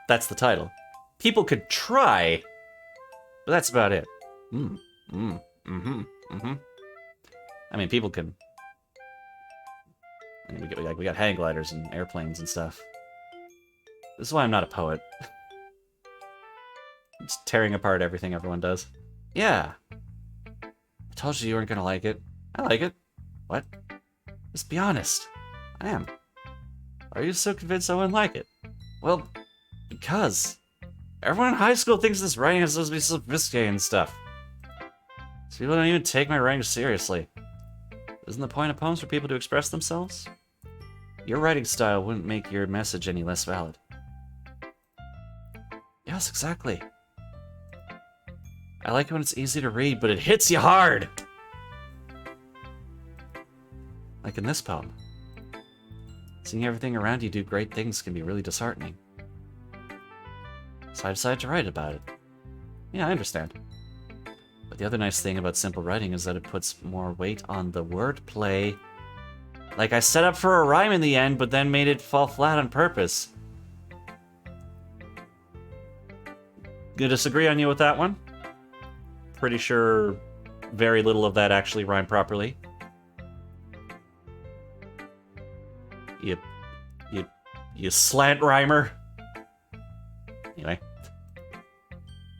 That's the title. People could try, but that's about it. I mean, people can... I mean, we got hang gliders and airplanes and stuff. This is why I'm not a poet. Just tearing apart everything everyone does. Yeah. I told you weren't gonna like it. I like it. What? Just be honest. I am. Are you so convinced I wouldn't like it? Well, because everyone in high school thinks this writing is supposed to be sophisticated and stuff. So people don't even take my writing seriously. Isn't the point of poems for people to express themselves? Your writing style wouldn't make your message any less valid. Yes, exactly. I like it when it's easy to read, but it hits you hard! Like in this poem. Seeing everything around you do great things can be really disheartening. So I decided to write about it. Yeah, I understand. But the other nice thing about simple writing is that it puts more weight on the wordplay. Like I set up for a rhyme in the end, but then made it fall flat on purpose. Gonna disagree on you with that one? Pretty sure very little of that actually rhymed properly. You slant rhymer. Anyway.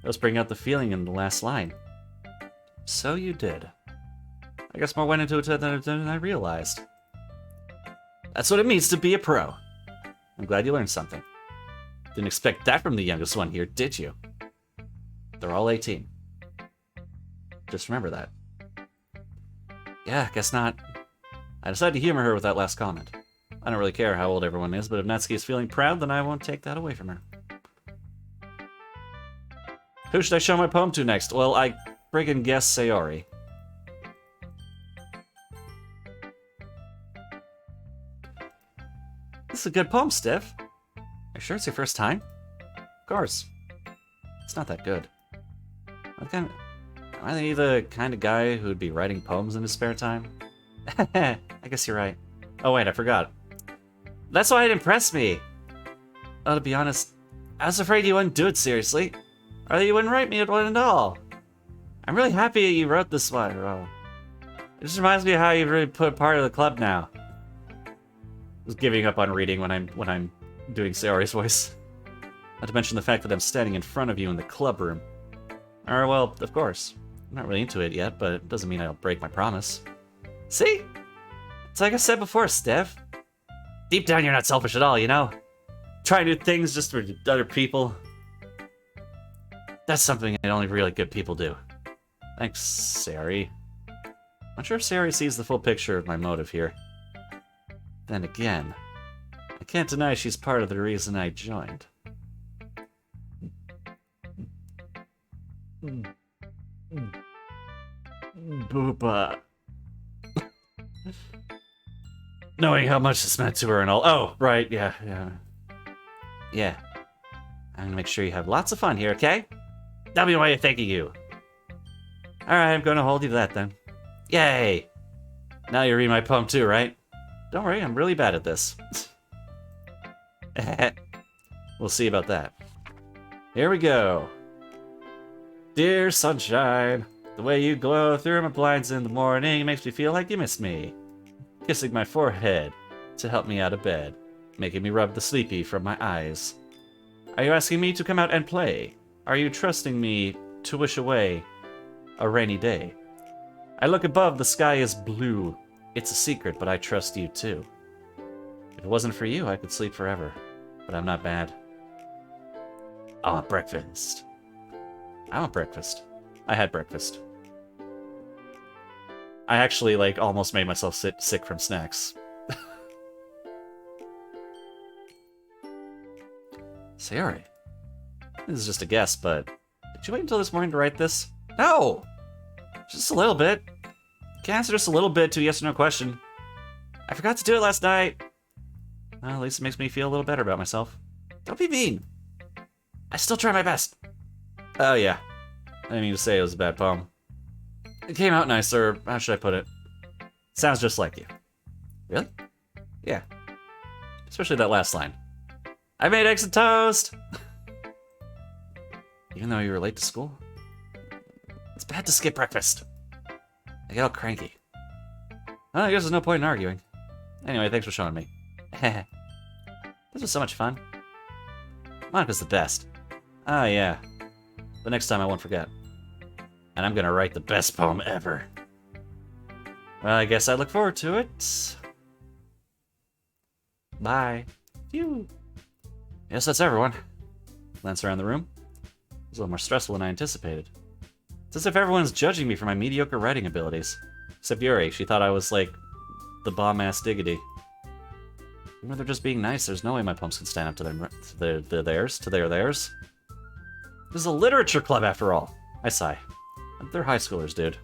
Let's bring out the feeling in the last line. So you did. I guess more went into it than I realized. That's what it means to be a pro. I'm glad you learned something. Didn't expect that from the youngest one here, did you? They're all 18. Just remember that. Yeah, guess not. I decided to humor her with that last comment. I don't really care how old everyone is, but if Natsuki is feeling proud, then I won't take that away from her. Who should I show my poem to next? Well, I friggin' guess Sayori. This is a good poem, Steph. Are you sure it's your first time? Of course. It's not that good. Am I the kind of guy who would be writing poems in his spare time? I guess you're right. Oh wait, I forgot. That's why it impressed me. Oh, to be honest, I was afraid you wouldn't do it seriously. Or that you wouldn't write me one at all. I'm really happy that you wrote this one. Oh. It just reminds me of how you've really put part of the club now. I was giving up on reading when I'm doing Sayori's voice. Not to mention the fact that I'm standing in front of you in the club room. Well, of course. I'm not really into it yet, but it doesn't mean I'll break my promise. See? It's like I said before, Steph. Deep down, you're not selfish at all, you know? Try new things just for other people. That's something that only really good people do. Thanks, Sayori. I'm not sure if Sayori sees the full picture of my motive here. Then again, I can't deny she's part of the reason I joined. Boopa. Knowing how much this meant to her and all. Oh, right, yeah. I'm gonna make sure you have lots of fun here, okay? That'll be my way of thanking you. Alright, I'm gonna hold you to that then. Yay! Now you read my poem too, right? Don't worry, I'm really bad at this. We'll see about that. Here we go. Dear sunshine, the way you glow through my blinds in the morning makes me feel like you missed me. Kissing my forehead to help me out of bed, making me rub the sleepy from my eyes. Are you asking me to come out and play? Are you trusting me to wish away a rainy day? I look above, the sky is blue. It's a secret, but I trust you too. If it wasn't for you, I could sleep forever. But I'm not bad. I want breakfast. I want breakfast. I had breakfast. I actually, almost made myself sick from snacks. Sayori. This is just a guess, but did you wait until this morning to write this? No! Just a little bit. You can answer just a little bit to a yes or no question. I forgot to do it last night. Well, at least it makes me feel a little better about myself. Don't be mean. I still try my best. Oh, yeah. I didn't mean to say it was a bad poem. It came out nice, or how should I put it? Sounds just like you. Really? Yeah. Especially that last line. I made eggs and toast! Even though you were late to school? It's bad to skip breakfast. I get all cranky. Well, I guess there's no point in arguing. Anyway, thanks for showing me. This was so much fun. Monika's the best. Oh, yeah. But next time I won't forget. And I'm gonna write the best poem ever. Well, I guess I look forward to it. Bye. Phew. Yes, that's everyone. Glance around the room. It's a little more stressful than I anticipated. It's as if everyone's judging me for my mediocre writing abilities. Except Yuri, she thought I was like the bomb-ass diggity. Even if they're just being nice, there's no way my poems can stand up to theirs. This is a literature club, after all. I sigh. They're high schoolers, dude.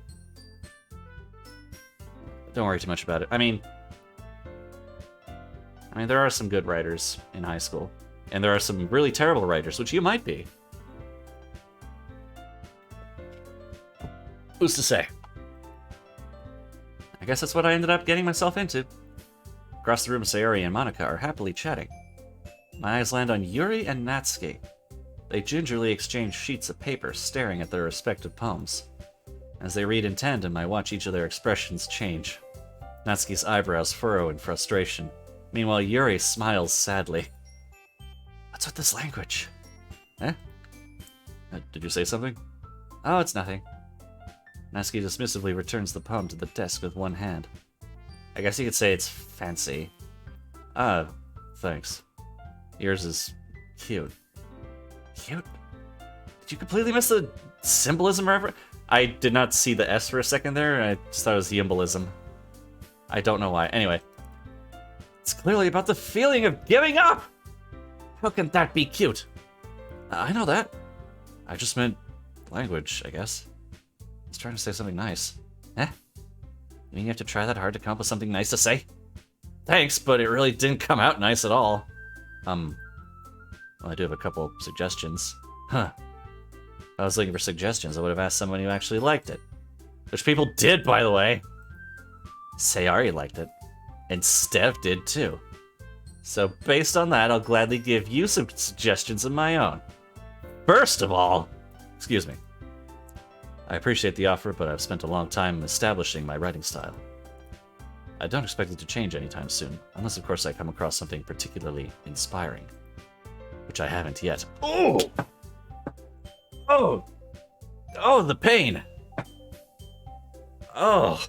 Don't worry too much about it. I mean, there are some good writers in high school. And there are some really terrible writers, which you might be. Who's to say? I guess that's what I ended up getting myself into. Across the room, Sayori and Monika are happily chatting. My eyes land on Yuri and Natsuki. They gingerly exchange sheets of paper, staring at their respective poems. As they read in tandem, I watch each of their expressions change. Natsuki's eyebrows furrow in frustration. Meanwhile, Yuri smiles sadly. What's with this language? Eh? Did you say something? Oh, it's nothing. Natsuki dismissively returns the poem to the desk with one hand. I guess you could say it's fancy. Ah, thanks. Yours is cute. Cute? Did you completely miss the symbolism or I did not see the S for a second there. I just thought it was yimbolism. I don't know why. Anyway. It's clearly about the feeling of giving up! How can that be cute? I know that. I just meant language, I guess. I was trying to say something nice. Eh? You mean you have to try that hard to come up with something nice to say? Thanks, but it really didn't come out nice at all. Well, I do have a couple suggestions. Huh. If I was looking for suggestions, I would have asked someone who actually liked it. Which people did, by the way. Sayori liked it. And Stev did too. So based on that, I'll gladly give you some suggestions of my own. First of all, excuse me. I appreciate the offer, but I've spent a long time establishing my writing style. I don't expect it to change anytime soon, unless of course I come across something particularly inspiring. Which I haven't yet. Oh! Oh! Oh, the pain! Oh!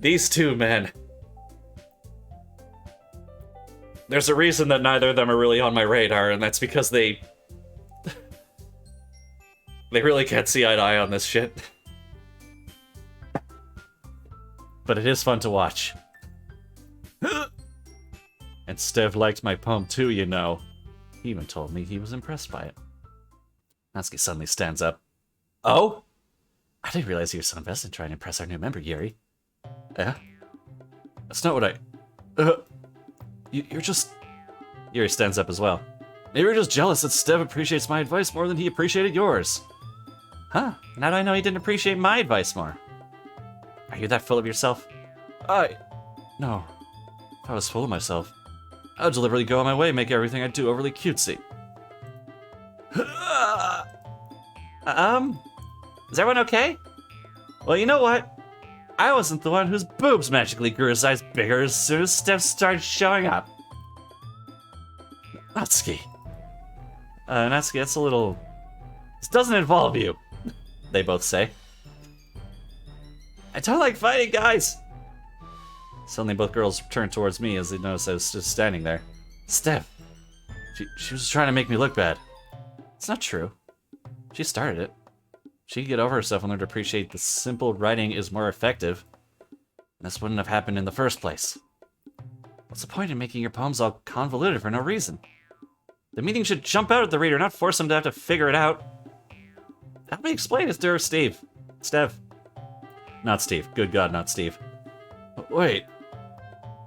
These two men. There's a reason that neither of them are really on my radar, and that's because they really can't see eye to eye on this shit. But it is fun to watch. And Stev liked my poem too, you know. He even told me he was impressed by it. Natsuki suddenly stands up. Oh? I didn't realize you were so invested in trying to impress our new member, Yuri. Yeah? That's not what I... You're just... Yuri stands up as well. Maybe you're just jealous that Stev appreciates my advice more than he appreciated yours. Huh? Now do I know he didn't appreciate my advice more? Are you that full of yourself? No. If I was full of myself, I would deliberately go on my way and make everything I do overly cutesy. Is everyone okay? Well, you know what? I wasn't the one whose boobs magically grew a size bigger as soon as Steph started showing up. Natsuki. Natsuki, that's a little... This doesn't involve you, they both say. I don't like fighting, guys! Suddenly both girls turn towards me as they notice I was just standing there. Steph. She was trying to make me look bad. It's not true. She started it. She could get over herself and learn to appreciate the simple writing is more effective. And this wouldn't have happened in the first place. What's the point in making your poems all convoluted for no reason? The meaning should jump out at the reader, not force them to have to figure it out. Help me explain this to her, Steve. Stev. Not Steve. Good God, not Steve. Wait.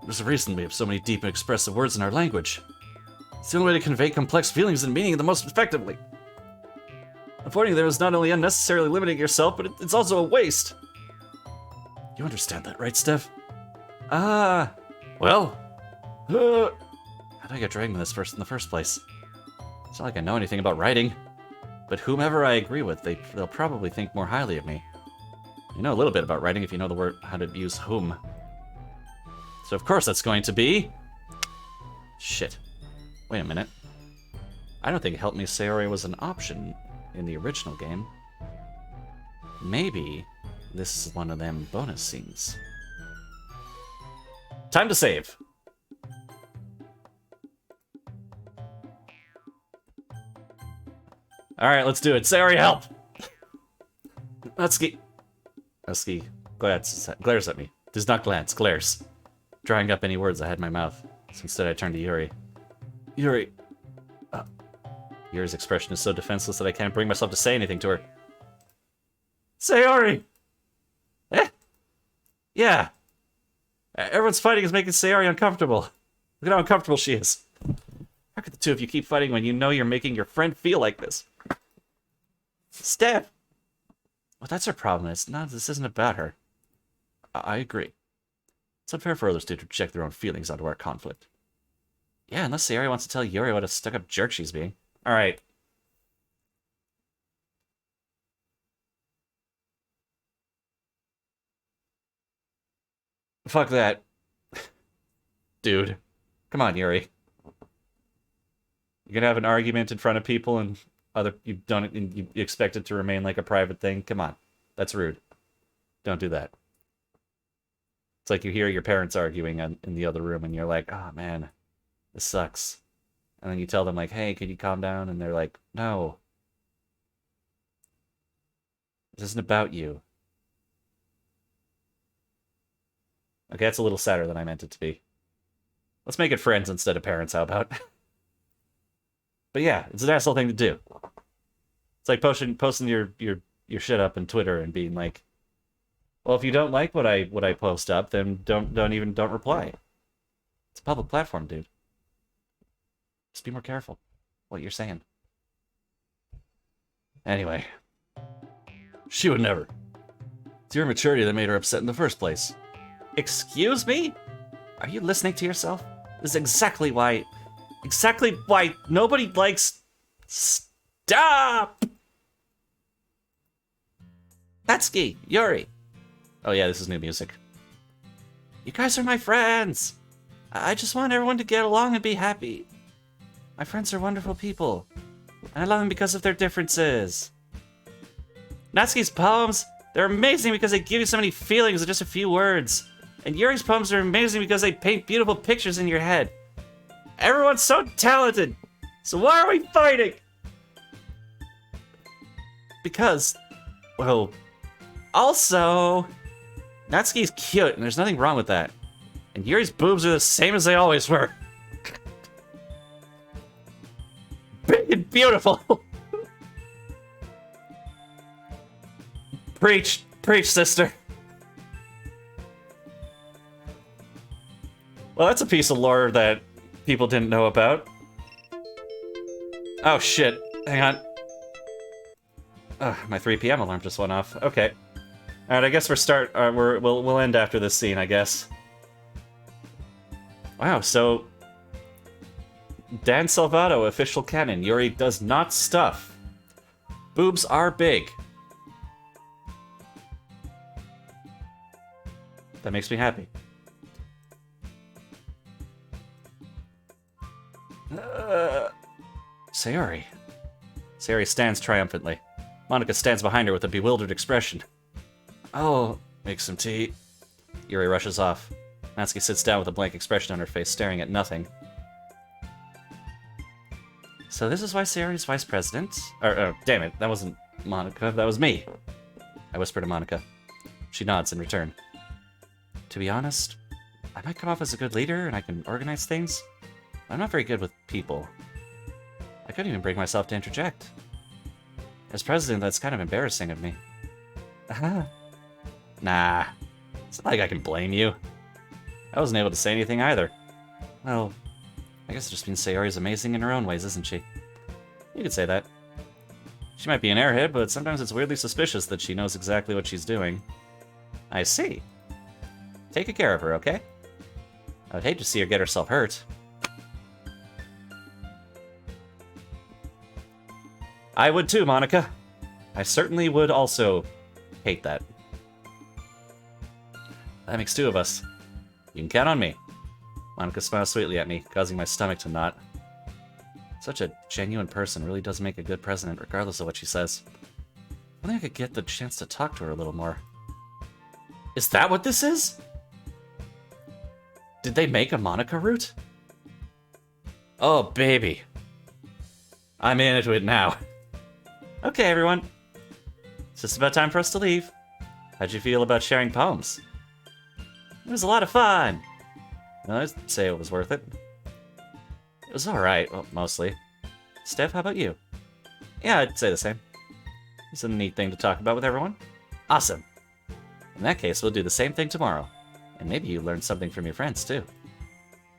There's a reason we have so many deep and expressive words in our language. It's the only way to convey complex feelings and meaning the most effectively. Avoiding them is not only unnecessarily limiting yourself, but it's also a waste. You understand that, right, Steph? Well. How did I get dragged into this in the first place? It's not like I know anything about writing. But whomever I agree with, they'll probably think more highly of me. You know a little bit about writing if you know the word how to use whom. So of course that's going to be... Shit. Wait a minute. I don't think Help Me Sayori was an option in the original game. Maybe this is one of them bonus scenes. Time to save. Alright, let's do it. Sayori, help! Natsuki glares at me. Does not glance, glares. Drawing up any words I had in my mouth. So instead I turn to Yuri. Yuri. Yuri's expression is so defenseless that I can't bring myself to say anything to her. Sayori! Eh? Yeah. Everyone's fighting is making Sayori uncomfortable. Look at how uncomfortable she is. How could the two of you keep fighting when you know you're making your friend feel like this? Steph! Well, that's her problem. This isn't about her. I agree. It's unfair for others to project their own feelings onto our conflict. Yeah, unless Sayori wants to tell Yuri what a stuck-up jerk she's being. Alright. Fuck that. Dude. Come on, Yuri. You're gonna have an argument in front of people and you expect it to remain like a private thing? Come on. That's rude. Don't do that. It's like you hear your parents arguing in the other room and you're like, oh man, this sucks. And then you tell them like, hey, could you calm down? And they're like, no. This isn't about you. Okay, that's a little sadder than I meant it to be. Let's make it friends instead of parents, how about? But yeah, it's an asshole thing to do. It's like posting your shit up on Twitter and being like, well, if you don't like what I post up, then don't reply. It's a public platform, dude. Just be more careful what you're saying. Anyway. She would never. It's your immaturity that made her upset in the first place. Excuse me? Are you listening to yourself? This is exactly why nobody likes... Stop! Natsuki, Yuri. Oh yeah, this is new music. You guys are my friends. I just want everyone to get along and be happy. My friends are wonderful people. And I love them because of their differences. Natsuki's poems, they're amazing because they give you so many feelings in just a few words. And Yuri's poems are amazing because they paint beautiful pictures in your head. Everyone's so talented. So why are we fighting? Because, well, also, Natsuki's cute and there's nothing wrong with that. And Yuri's boobs are the same as they always were. Big and beautiful. Preach, sister. Well, that's a piece of lore that people didn't know about. Oh shit, hang on. My 3 p.m. alarm just went off. Okay. Alright, I guess we'll end after this scene, I guess. Wow, so... Dan Salvato, official canon. Yuri does not stuff. Boobs are big. That makes me happy. Sayori. Sayori stands triumphantly. Monika stands behind her with a bewildered expression. Oh, make some tea. Yuri rushes off. Natsuki sits down with a blank expression on her face, staring at nothing. So this is why Sayori's vice president? Damn it, that wasn't Monika, that was me. I whisper to Monika. She nods in return. To be honest, I might come off as a good leader and I can organize things. I'm not very good with people. I couldn't even bring myself to interject. As president, that's kind of embarrassing of me. Nah, it's not like I can blame you. I wasn't able to say anything either. Well, I guess it just means Sayori's amazing in her own ways, isn't she? You could say that. She might be an airhead, but sometimes it's weirdly suspicious that she knows exactly what she's doing. I see. Take good care of her, okay? I would hate to see her get herself hurt. I would too, Monika. I certainly would also hate that. That makes two of us. You can count on me. Monika smiles sweetly at me, causing my stomach to knot. Such a genuine person really does make a good president, regardless of what she says. I think I could get the chance to talk to her a little more. Is that what this is? Did they make a Monika route? Oh, baby. I'm into it now. Okay, everyone. It's just about time for us to leave. How'd you feel about sharing poems? It was a lot of fun. Well, I'd say it was worth it. It was alright, well, mostly. Steph, how about you? Yeah, I'd say the same. It's a neat thing to talk about with everyone. Awesome. In that case, we'll do the same thing tomorrow. And maybe you learn something from your friends, too.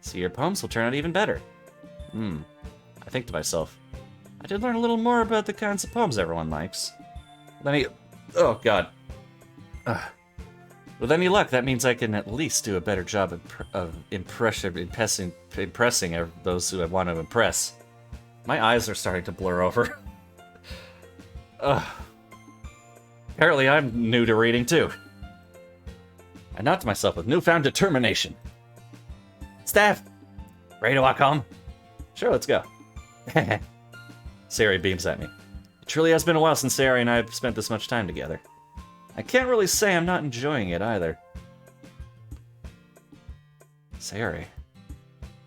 So your poems will turn out even better. I think to myself, I did learn a little more about the kinds of poems everyone likes. Oh, God. With any luck, that means I can at least do a better job of impressing those who I want to impress. My eyes are starting to blur over. Apparently I'm new to reading, too. I nod to myself with newfound determination. Staff, ready to walk home? Sure, let's go. Sayori beams at me. It truly has been a while since Sayori and I have spent this much time together. I can't really say I'm not enjoying it either. Sayori.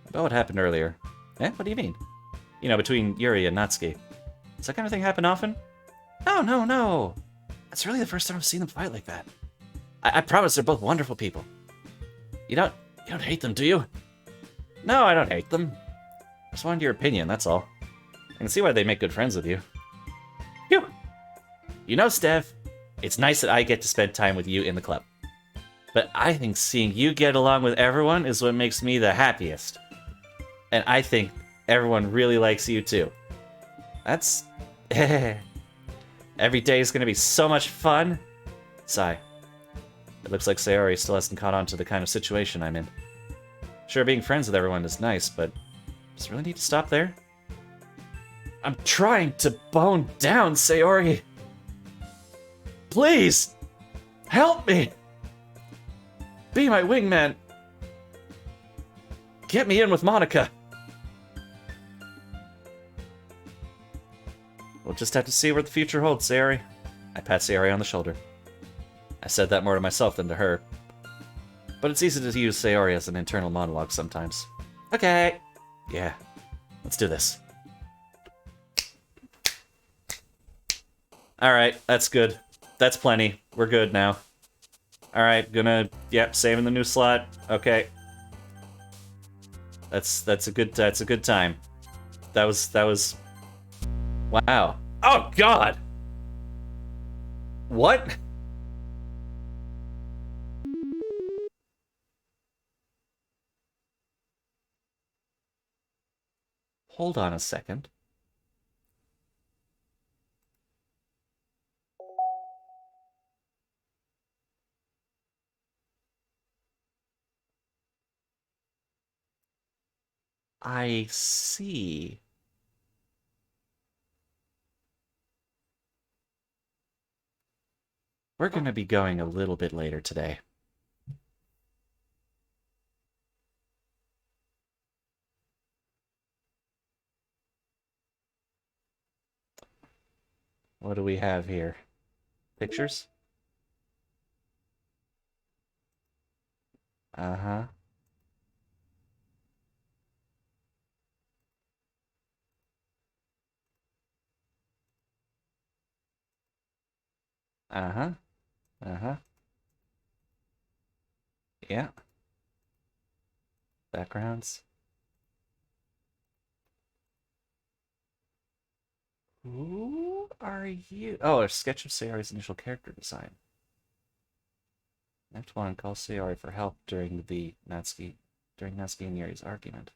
About what happened earlier. Eh? What do you mean? You know, between Yuri and Natsuki. Does that kind of thing happen often? Oh, no. That's really the first time I've seen them fight like that. I promise they're both wonderful people. You don't hate them, do you? No, I don't hate them. I just wanted your opinion, that's all. I can see why they make good friends with you. Phew! You know, Steph, it's nice that I get to spend time with you in the club. But I think seeing you get along with everyone is what makes me the happiest. And I think everyone really likes you too. That's... Every day is going to be so much fun. Sigh. It looks like Sayori still hasn't caught on to the kind of situation I'm in. Sure, being friends with everyone is nice, but does it really need to stop there? I'm trying to bone down, Sayori. Please! Help me! Be my wingman! Get me in with Monika! We'll just have to see what the future holds, Sayori. I pat Sayori on the shoulder. I said that more to myself than to her. But it's easy to use Sayori as an internal monologue sometimes. Okay. Yeah. Let's do this. Alright, that's good. That's plenty. We're good now. Alright, saving the new slot. Okay. That's a good time. That was wow. Oh god. What? Hold on a second. I see. We're gonna be going a little bit later today. What do we have here? Pictures? Uh-huh. Uh-huh. Uh-huh. Yeah. Backgrounds. Who are you? Oh, a sketch of Sayori's initial character design. Act 1, call Sayori for help during Natsuki and Yuri's argument.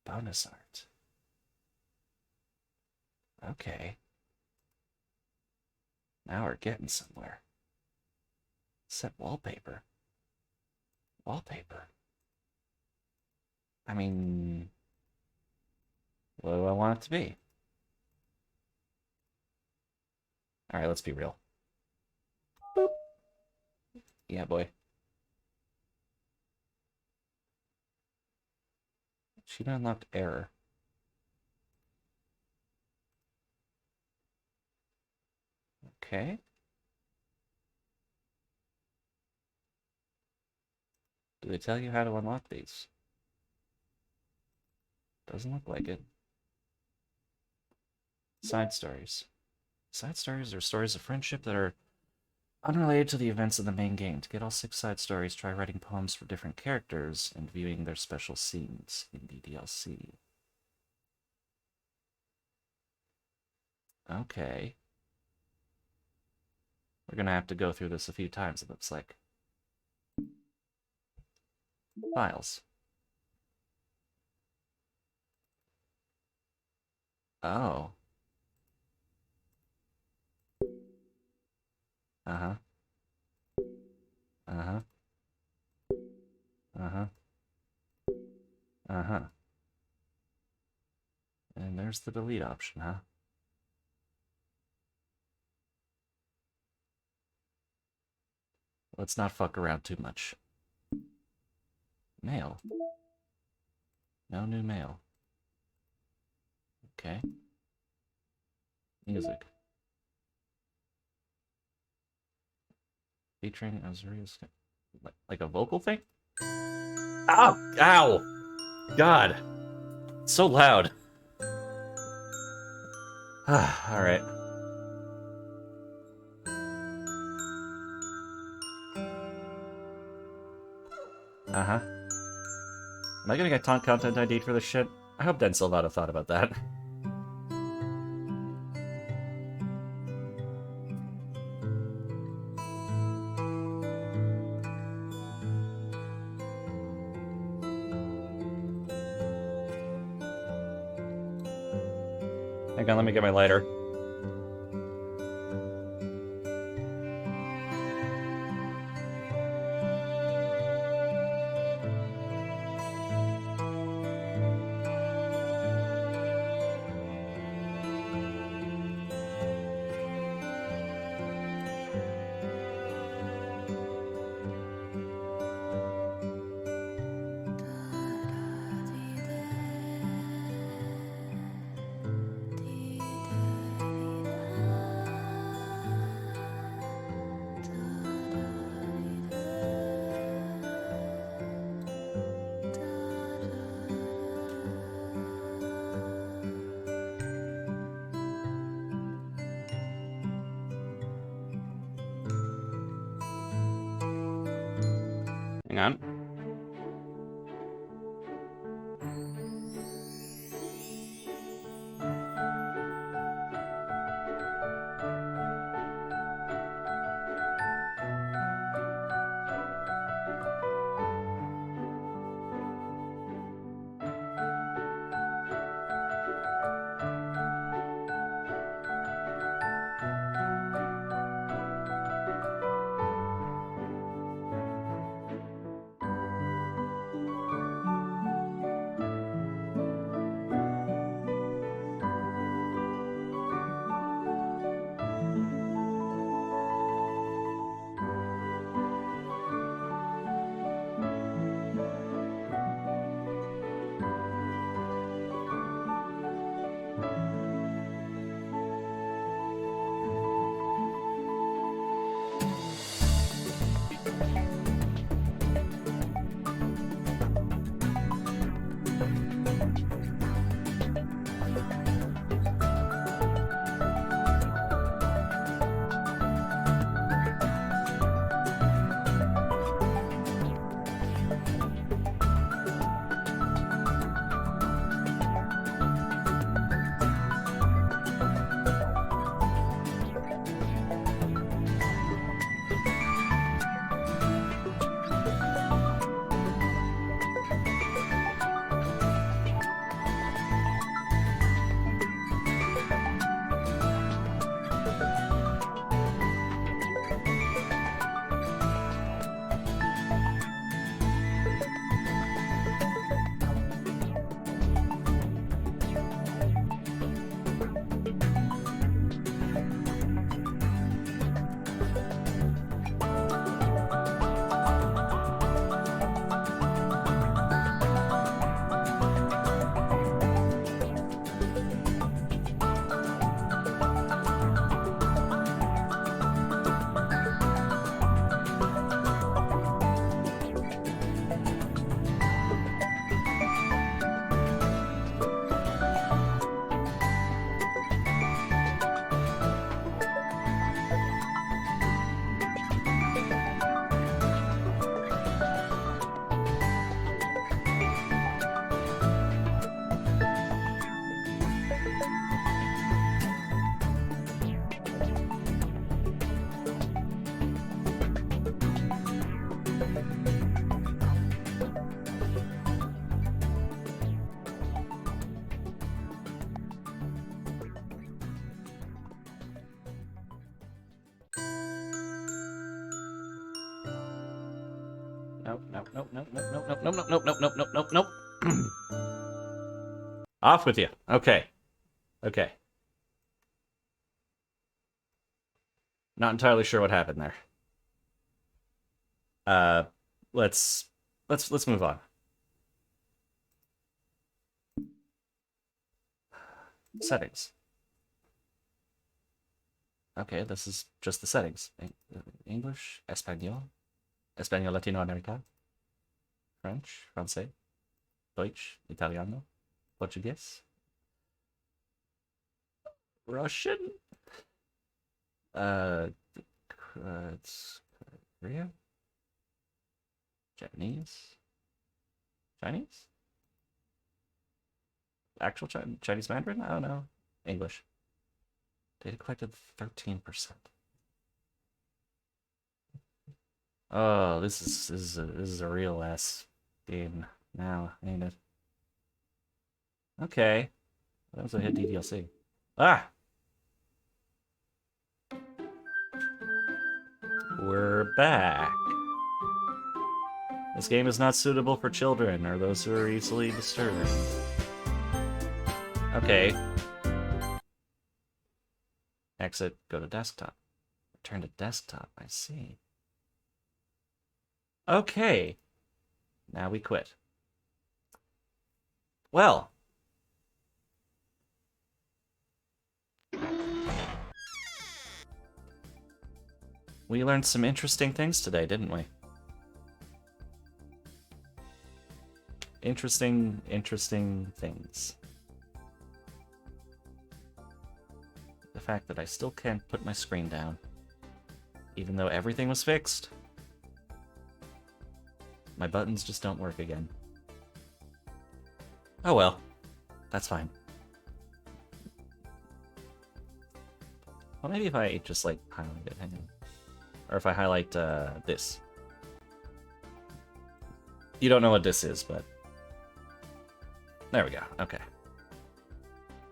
Bonus art. Okay. Now we're getting somewhere. Set wallpaper. Wallpaper. I mean, what do I want it to be? Alright, let's be real. Boop. Yeah, boy. Achievement unlocked error. Okay. Do they tell you how to unlock these? Doesn't look like it. Side stories. Side stories are stories of friendship that are unrelated to the events of the main game. To get all 6 side stories, try writing poems for different characters and viewing their special scenes in the DLC. Okay. We're gonna have to go through this a few times, it looks like. Files. Oh. Uh-huh. Uh-huh. Uh-huh. Uh-huh. And there's the delete option, huh? Let's not fuck around too much. Mail. No new mail. Okay. Music. Featuring Azuria's... Like a vocal thing? Ow! Ow! God. It's so loud. Alright. Uh-huh. Am I gonna get content ID for this shit? I hope Den Silvado thought about that. Hang on, let me get my lighter. Hang on. nope, nope, nope, nope, nope, nope, nope, nope, nope, nope, nope, nope, nope, nope. Off with you. Okay. Okay. Not entirely sure what happened there. Uh, let's move on. Settings. Okay, this is just the settings. English, Espanol, Espanol Latinoamerica, French, Francais, Deutsch, Italiano, Portuguese, Russian, uh, it's Korea, Japanese, Chinese, actual Chinese Mandarin. I don't know. English. Data collected 13%. Oh, this is a real ass game now, ain't it? Okay, that was a hit DDLC. Ah, we're back. This game is not suitable for children or those who are easily disturbed. Okay. Exit, go to desktop. Return to desktop, I see. Okay. Now we quit. Well. We learned some interesting things today, didn't we? Interesting things. The fact that I still can't put my screen down, even though everything was fixed. My buttons just don't work again. Oh well, that's fine. Well, maybe if I just, like, highlight it, hang on. Or if I highlight, this. You don't know what this is, but... There we go, okay.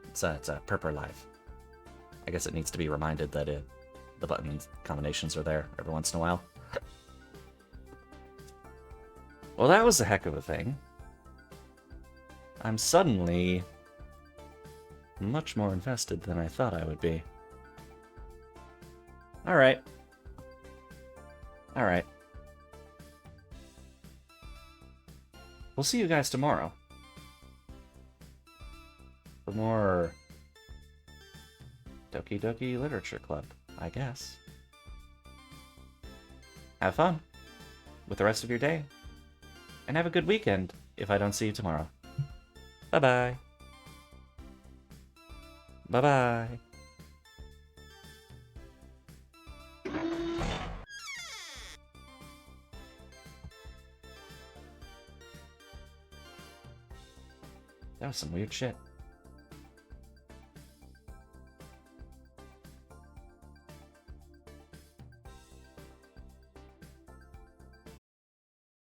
It's Purper Live. I guess it needs to be reminded that the button combinations are there every once in a while. Well, that was a heck of a thing. I'm suddenly much more invested than I thought I would be. Alright. Alright. We'll see you guys tomorrow. For more Doki Doki Literature Club, I guess. Have fun with the rest of your day. And have a good weekend if I don't see you tomorrow. Bye-bye. Bye-bye. That was some weird shit.